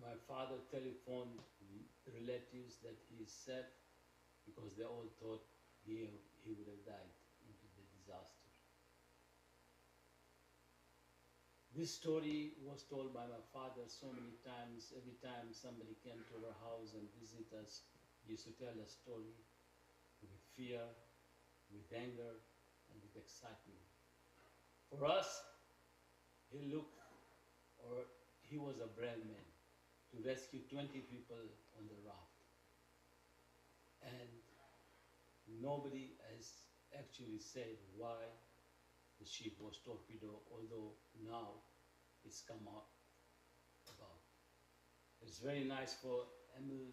my father telephoned relatives that he is safe, because they all thought he would have died into the disaster. This story was told by my father so many times. Every time somebody came to our house and visit us, he used to tell a story with fear, with anger, and with excitement. For us, he was a brave man to rescue 20 people on the raft. And nobody has actually said why the ship was torpedoed, although now it's come out about. It's very nice for Emile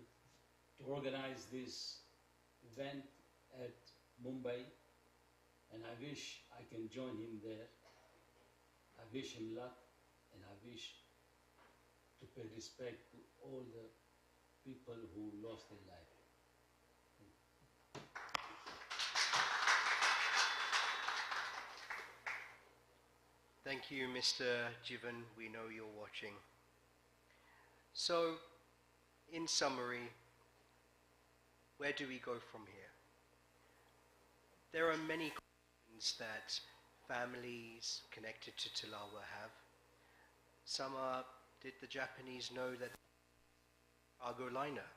to organize this event at Mumbai, and I wish I can join him there. I wish him luck, and I wish to pay respect to all the people who lost their life. Thank you, Mr. Jivan. We know you're watching. So, in summary, where do we go from here? There are many questions that families connected to Tilawa have. Some are, did the Japanese know that cargo liner?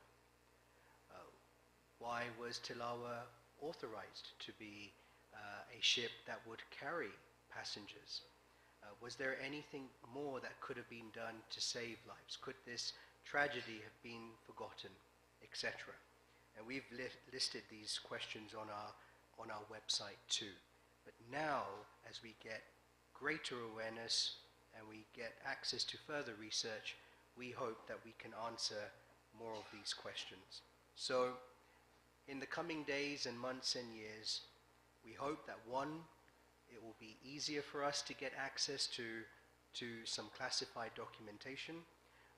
Why was Tilawa authorized to be a ship that would carry passengers? Was there anything more that could have been done to save lives? Could this tragedy have been forgotten, etc.? And we've listed these questions on our website too. But now, as we get greater awareness and we get access to further research, we hope that we can answer more of these questions. So, in the coming days and months and years, we hope that one, it will be easier for us to get access to some classified documentation.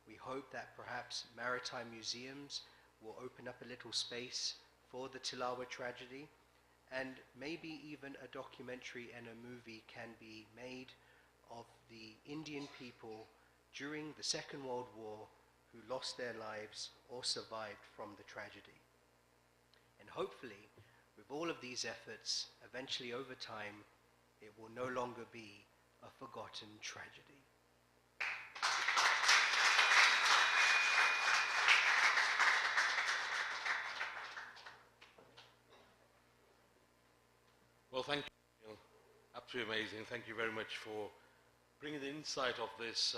We hope that perhaps maritime museums will open up a little space for the Tilawa tragedy, and maybe even a documentary and a movie can be made of the Indian people during the Second World War who lost their lives or survived from the tragedy. And hopefully, with all of these efforts, eventually over time, it will no longer be a forgotten tragedy. Well, thank you. Emile. Absolutely amazing. Thank you very much for bringing the insight of this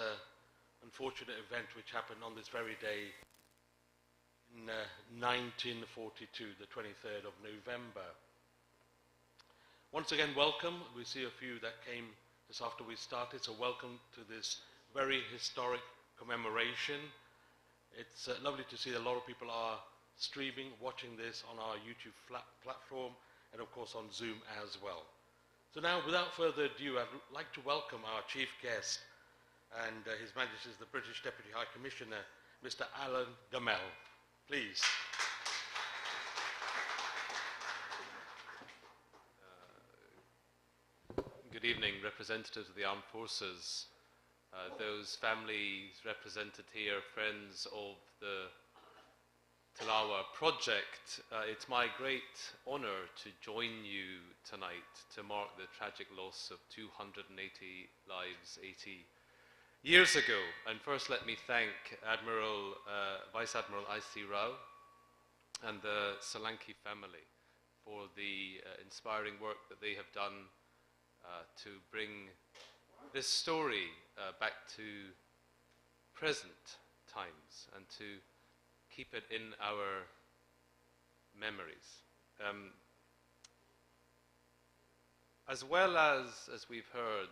unfortunate event which happened on this very day in 1942, the 23rd of November. Once again, welcome. We see a few that came just after we started, so welcome to this very historic commemoration. It's lovely to see a lot of people are streaming, watching this on our YouTube platform, and of course on Zoom as well. So now, without further ado, I'd like to welcome our chief guest, and His Majesty the British Deputy High Commissioner, Mr. Alan Gamel. Please. Good evening, representatives of the armed forces, those families represented here, friends of the Tilawa project. It's my great honour to join you tonight to mark the tragic loss of 280 lives 80 years ago. And first let me thank Vice Admiral I.C. Rao and the Solanki family for the inspiring work that they have done to bring this story back to present times and to keep it in our memories. As well as we've heard,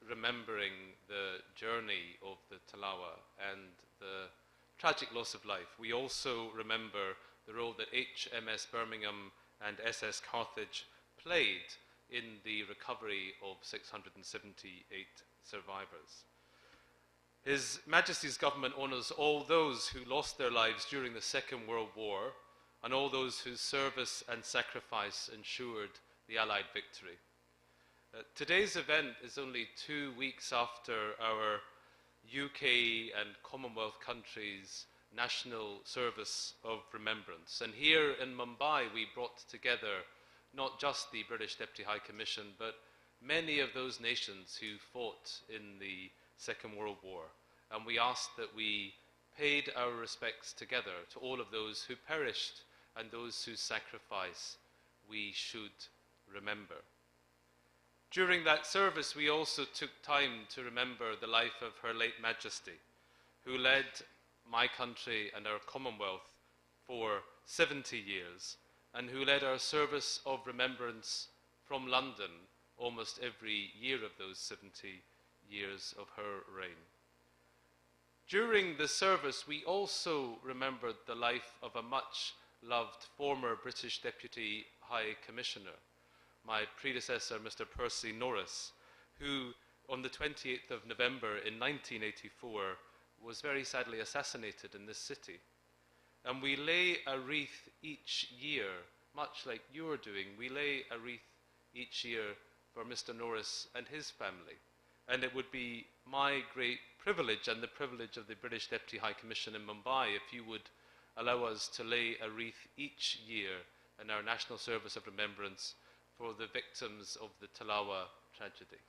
remembering the journey of the Tilawa and the tragic loss of life, we also remember the role that HMS Birmingham and SS Carthage played in the recovery of 678 survivors. His Majesty's government honours all those who lost their lives during the Second World War and all those whose service and sacrifice ensured the Allied victory. Today's event is only 2 weeks after our UK and Commonwealth countries' National Service of Remembrance. And here in Mumbai, we brought together not just the British Deputy High Commission, but many of those nations who fought in the Second World War. And we asked that we paid our respects together to all of those who perished and those whose sacrifice we should remember. During that service, we also took time to remember the life of Her late Majesty, who led my country and our Commonwealth for 70 years, and who led our service of remembrance from London almost every year of those 70 years of her reign. During the service, we also remembered the life of a much-loved former British Deputy High Commissioner, my predecessor, Mr. Percy Norris, who on the 28th of November in 1984 was very sadly assassinated in this city. And we lay a wreath each year, much like you're doing, we lay a wreath each year for Mr. Norris and his family. And it would be my great privilege and the privilege of the British Deputy High Commission in Mumbai if you would allow us to lay a wreath each year in our National Service of Remembrance for the victims of the Tilawa tragedy.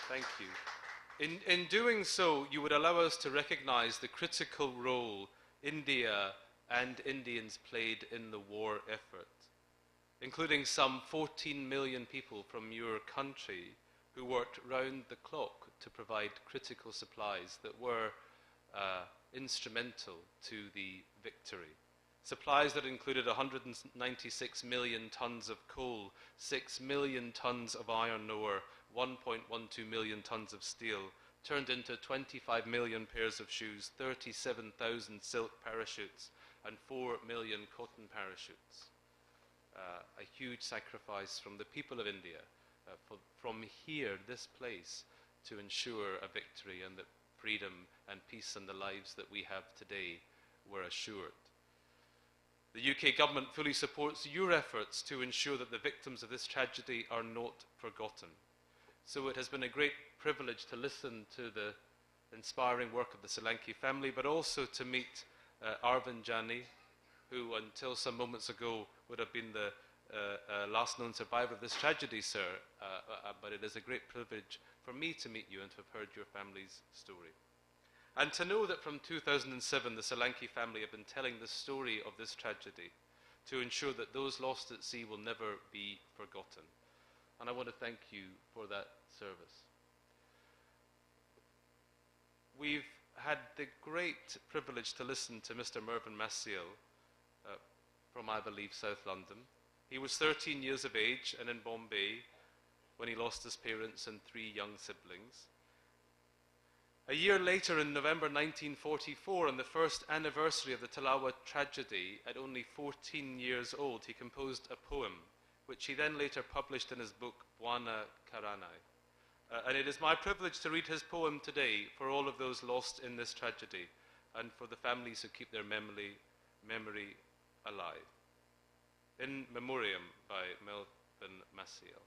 Thank you. In doing so, you would allow us to recognize the critical role India and Indians played in the war effort, including some 14 million people from your country who worked round the clock to provide critical supplies that were instrumental to the victory. Supplies that included 196 million tons of coal, 6 million tons of iron ore, 1.12 million tons of steel, turned into 25 million pairs of shoes, 37,000 silk parachutes, and 4 million cotton parachutes. A huge sacrifice from the people of India, from here, this place, to ensure a victory and that freedom and peace and the lives that we have today were assured. The UK government fully supports your efforts to ensure that the victims of this tragedy are not forgotten. So it has been a great privilege to listen to the inspiring work of the Solanki family, but also to meet Arvind Jani, who until some moments ago would have been the last known survivor of this tragedy, sir. But it is a great privilege for me to meet you and to have heard your family's story. And to know that from 2007 the Solanki family have been telling the story of this tragedy to ensure that those lost at sea will never be forgotten. And I want to thank you for that service. We've had the great privilege to listen to Mr. Mervyn Maciel from, I believe, South London. He was 13 years of age and in Bombay when he lost his parents and 3 young siblings. A year later, in November 1944, on the first anniversary of the Tilawa tragedy, at only 14 years old, he composed a poem, which he then later published in his book, Buana Karanai. And it is my privilege to read his poem today for all of those lost in this tragedy and for the families who keep their memory alive. In Memoriam by Mervyn Maciel.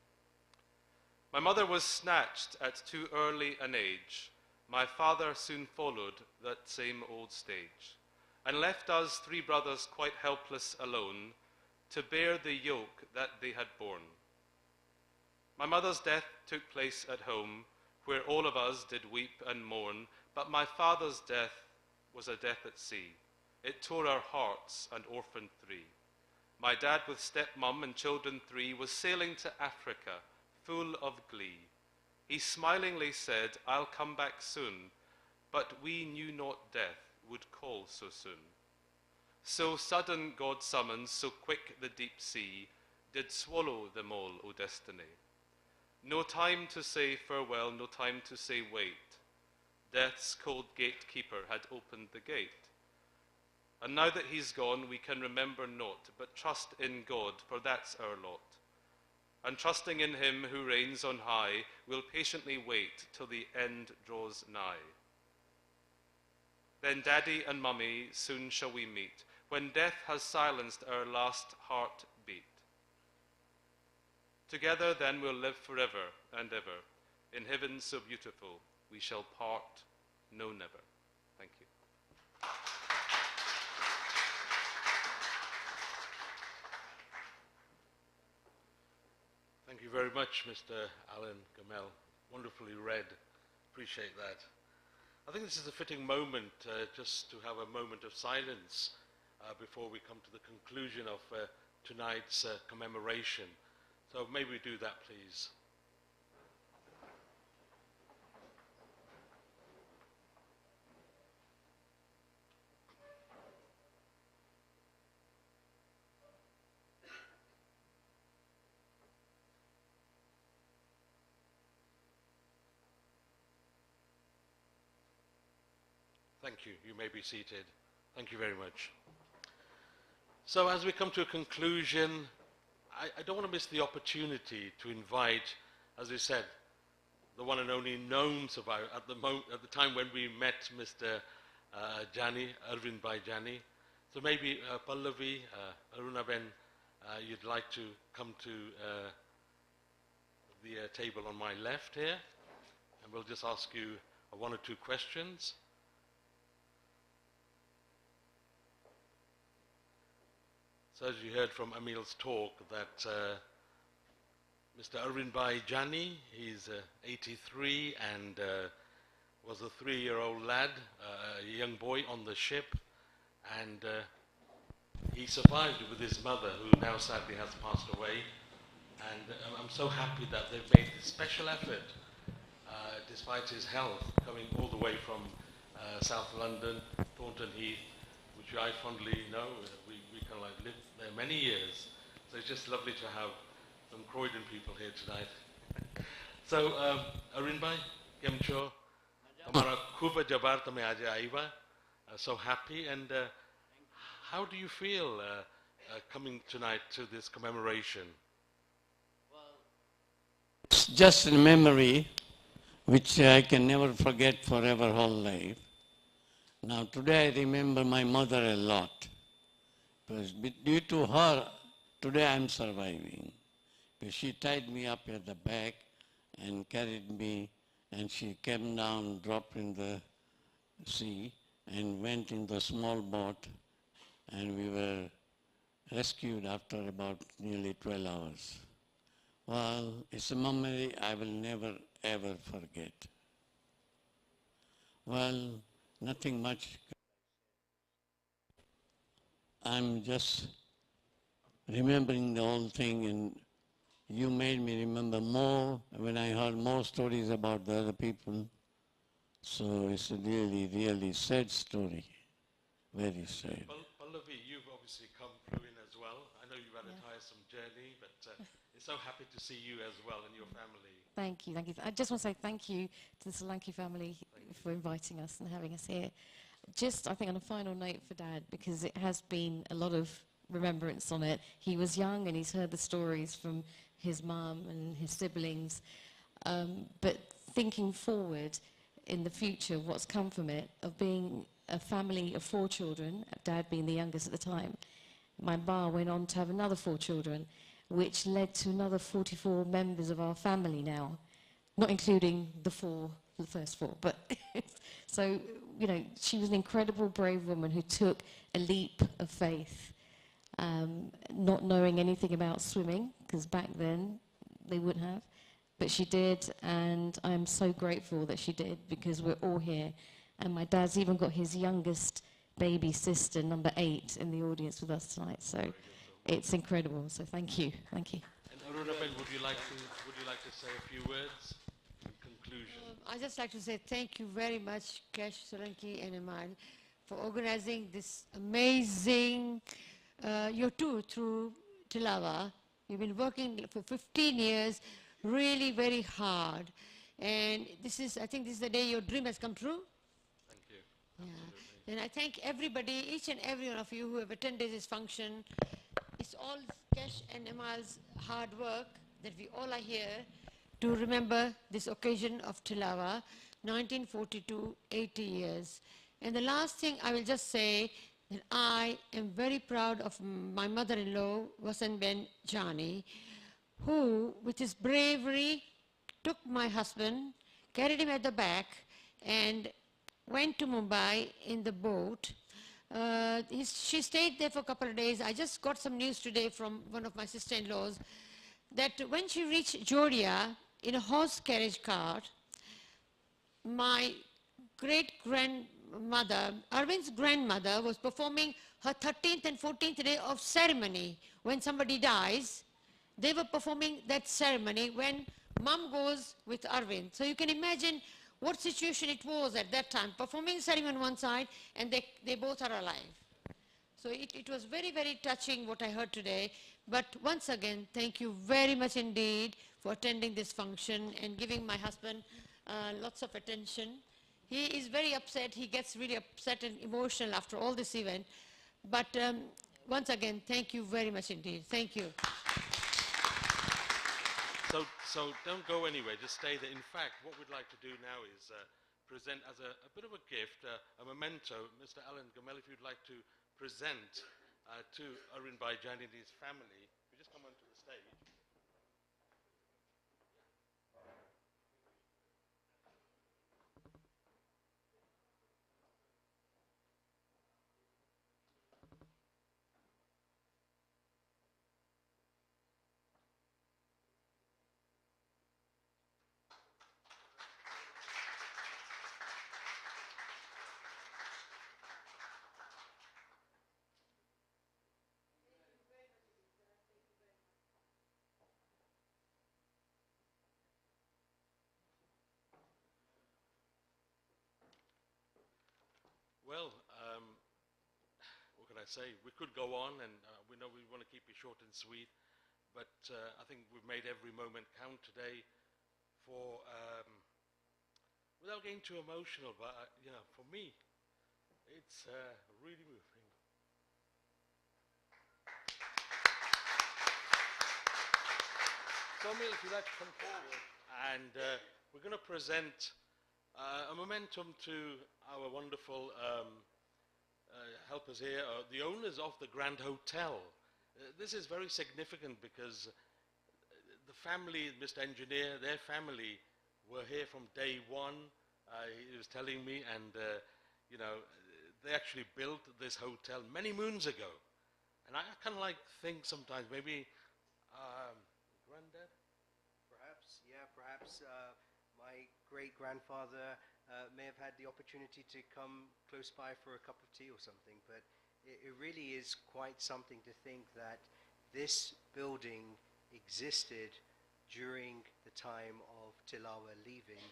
My mother was snatched at too early an age. My father soon followed that same old stage, and left us 3 brothers quite helpless alone to bear the yoke that they had borne. My mother's death took place at home, where all of us did weep and mourn, but my father's death was a death at sea. It tore our hearts and orphaned 3. My dad with stepmom and children 3 was sailing to Africa, full of glee. He smilingly said, "I'll come back soon," but we knew not death would call so soon. So sudden God's summons, so quick the deep sea, did swallow them all, O destiny. No time to say farewell, no time to say wait. Death's cold gatekeeper had opened the gate. And now that he's gone, we can remember naught, but trust in God, for that's our lot. And trusting in him who reigns on high, we'll patiently wait till the end draws nigh. Then Daddy and Mummy, soon shall we meet, when death has silenced our last heartbeat. Together then we'll live forever and ever. In heaven so beautiful, we shall part no never. Thank you. Thank you very much, Mr. Alan Gamel. Wonderfully read. Appreciate that. I think this is a fitting moment just to have a moment of silence before we come to the conclusion of tonight's commemoration. So may we do that, please. Thank you. You may be seated. Thank you very much. So as we come to a conclusion, I don't want to miss the opportunity to invite, as I said, the one and only known survivor at the time when we met Mr. Jani, Arvind Bhai Jani. So maybe Pallavi, Arunaben, you'd like to come to the table on my left here, and we'll just ask you one or two questions. So as you heard from Emile's talk that Mr. Arvind Bhai Jani, he's 83 and was a 3-year-old lad, a young boy on the ship, and he survived with his mother, who now sadly has passed away. And I'm so happy that they've made this special effort, despite his health, coming all the way from South London, Thornton Heath, which I fondly know. We kind of like lived there many years. So it's just lovely to have some Croydon people here tonight. So, Arvind Bhai, કેમ છો? તમારા ખૂબ જબાર તમે આજે આવ્યા. So happy. And how do you feel coming tonight to this commemoration? It's just a memory which I can never forget forever whole life. Now today I remember my mother a lot. Because due to her, today I'm surviving. Because she tied me up at the back and carried me, and she came down, dropped in the sea, and went in the small boat, and we were rescued after about nearly 12 hours. Well, it's a memory I will never ever forget. Well, nothing much. I'm just remembering the whole thing, and you made me remember more when I heard more stories about the other people. So it's a really, really sad story. Very sad. Pallavi, you've obviously come through in as well. I know you've had a tiresome journey, but it's so happy to see you as well and your family. Thank you, thank you. I just want to say thank you to the Solanki family for inviting us and having us here. Just, I think, on a final note for Dad, because it has been a lot of remembrance on it. He was young and he's heard the stories from his mum and his siblings. But thinking forward in the future, what's come from it, of being a family of 4 children, Dad being the youngest at the time, my ba went on to have another 4 children, which led to another 44 members of our family now, not including the first 4. But so, you know, she was an incredible, brave woman who took a leap of faith, not knowing anything about swimming, because back then they wouldn't have. But she did, and I'm so grateful that she did, because we're all here. And my dad's even got his youngest baby sister, number 8, in the audience with us tonight. So it's incredible. So thank you. Thank you. And Arunaben, would you like to say a few words in conclusion? I'd just like to say thank you very much, Kash, Solanki, and Emile, for organizing this amazing your tour through Tilawa. You've been working for 15 years, really very hard. And this is, I think this is the day your dream has come true. Thank you. Yeah. And I thank everybody, each and every one of you who have attended this function. It's all Kash and Emile's hard work that we all are here to remember this occasion of Tilawa, 1942, 80 years. And the last thing I will just say that I am very proud of my mother-in-law, Vasan Ben Jani, who, with his bravery, took my husband, carried him at the back, and went to Mumbai in the boat. She stayed there for a couple of days. I just got some news today from one of my sister-in-laws that when she reached Georgia in a horse carriage cart, my great-grandmother, Arvind's grandmother, was performing her 13th and 14th day of ceremony. When somebody dies, they were performing that ceremony when mom goes with Arvind. So you can imagine what situation it was at that time, performing ceremony on one side, and they both are alive. So it was very, very touching what I heard today. But once again, thank you very much indeed for attending this function and giving my husband lots of attention. He is very upset. He gets really upset and emotional after all this event. But once again, thank you very much indeed. Thank you. So don't go anywhere, just stay there. In fact, what we'd like to do now is present as a bit of a gift, a memento. Mr. Alan Gamel, if you'd like to present to Arun Bhaijani and his family, you just come onto the stage. Well, what can I say? We could go on, and we know we want to keep it short and sweet, but I think we've made every moment count today for, without getting too emotional, but, you know, for me, it's really moving. So, Emile, if you'd like to come forward, and we're going to present a momentum to our wonderful helpers here, the owners of the Grand Hotel. This is very significant because the family, Mr. Engineer, their family were here from day one. He was telling me, and you know, they actually built this hotel many moons ago. And I kind of like think sometimes maybe granddad? Perhaps, yeah, perhaps my great-grandfather may have had the opportunity to come close by for a cup of tea or something, but it really is quite something to think that this building existed during the time of Tilawa leaving,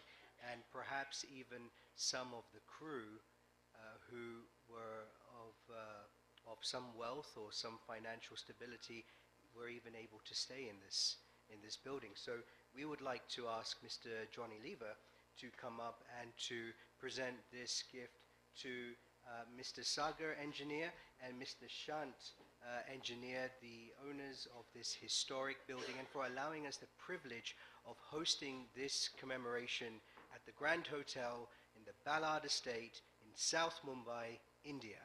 and perhaps even some of the crew who were of some wealth or some financial stability were even able to stay in this building. So we would like to ask Mr. Johnny Lever to come up and to present this gift to Mr. Sagar, engineer, and Mr. Shant, engineer, the owners of this historic building, and for allowing us the privilege of hosting this commemoration at the Grand Hotel in the Ballard Estate in South Mumbai, India.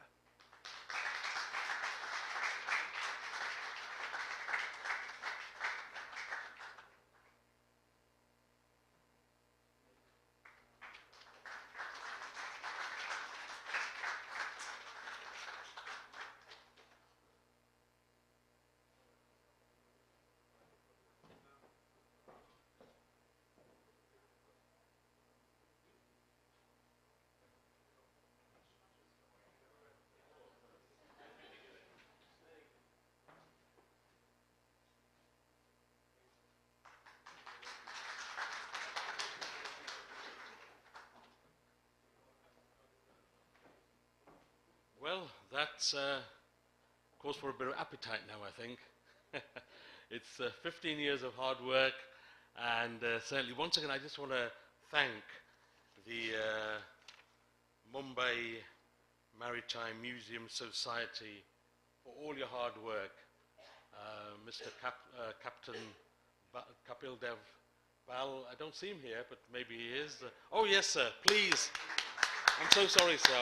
Well, that's calls for a bit of appetite now, I think. It's 15 years of hard work, and certainly, once again, I just want to thank the Mumbai Maritime Museum Society for all your hard work. Mr. Captain Kapil Dev Bal, I don't see him here, but maybe he is. Oh, yes, sir, please. I'm so sorry, sir.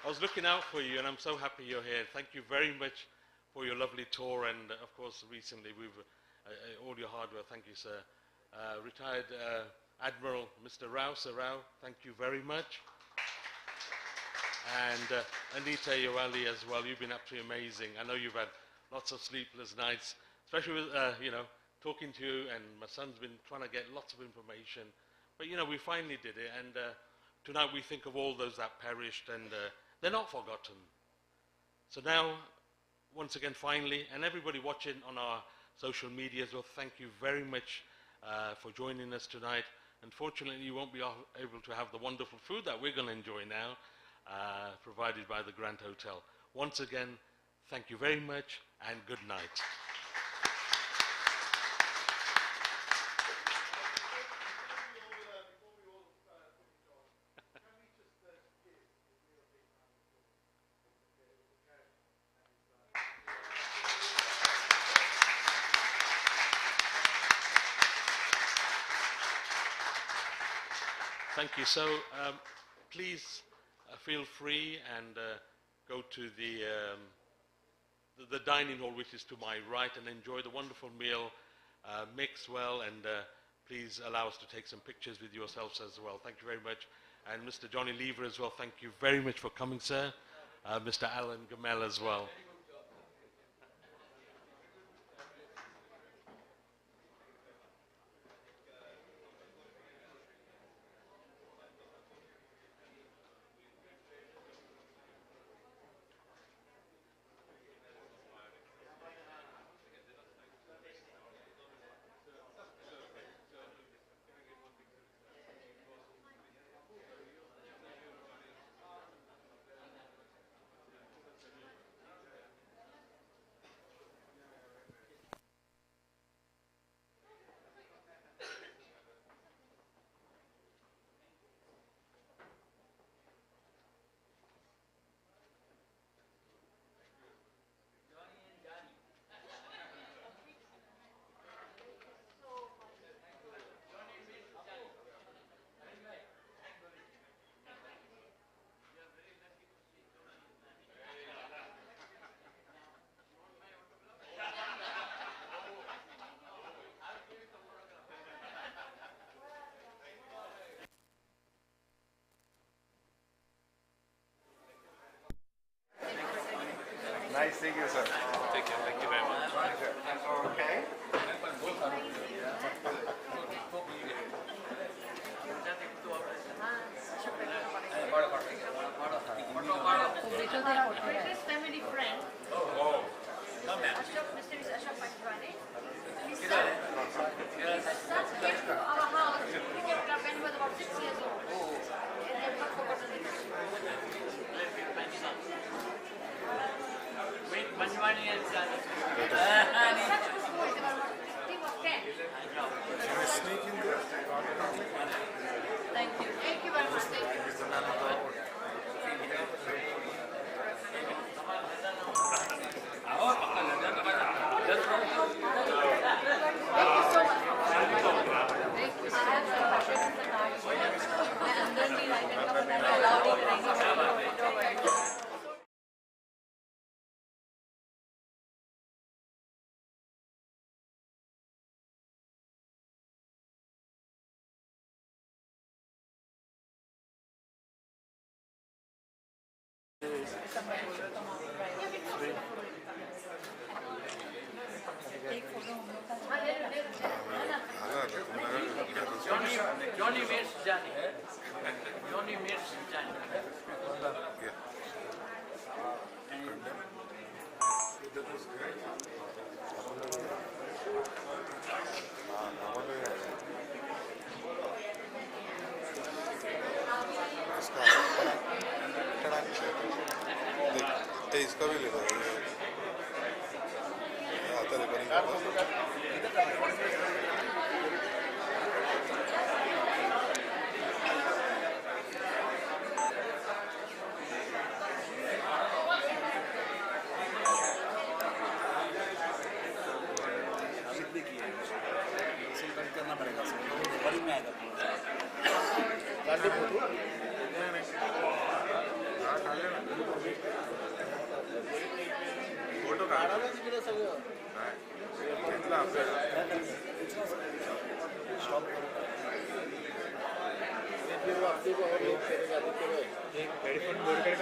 I was looking out for you, and I'm so happy you're here. Thank you very much for your lovely tour, and of course, recently, all your hard work. Thank you, sir. Retired Admiral Mr. Rao, Sir Rao, thank you very much. And Anita Yawali as well, you've been absolutely amazing. I know you've had lots of sleepless nights, especially with, you know, talking to you, and my son's been trying to get lots of information. But, you know, we finally did it, and tonight we think of all those that perished, and they're not forgotten. So now, once again, finally, and everybody watching on our social media as well, thank you very much for joining us tonight. Unfortunately, you won't be able to have the wonderful food that we're going to enjoy now, provided by the Grand Hotel. Once again, thank you very much, and good night. Thank you. So please feel free and go to the dining hall, which is to my right, and enjoy the wonderful meal. Mix well, and please allow us to take some pictures with yourselves as well. Thank you very much. And Mr. Johnny Lever as well, thank you very much for coming, sir. Mr. Alan Gamel as well. Nice seeing you, sir. Take care. Thank you very much. Okay. His family friend. Oh. Ashok, Mr. Ashok Panjwani. His son came to our house. He came when he was about 6 years old. And they have not forgotten it. Wait, Panjwani and son. Such good boys. They were a team of 10. Can I sneak in there? Thank you. Thank you very much. Thank you. Johnny meets Johnny. Johnny meets Johnny. इसका भी ले लो आता recording करना पड़ेगा बड़ी में आएगा photo काढा तिकडे सगळं घेतला आपल्याला स्टॉप करू हेडफोन बोर्ड काय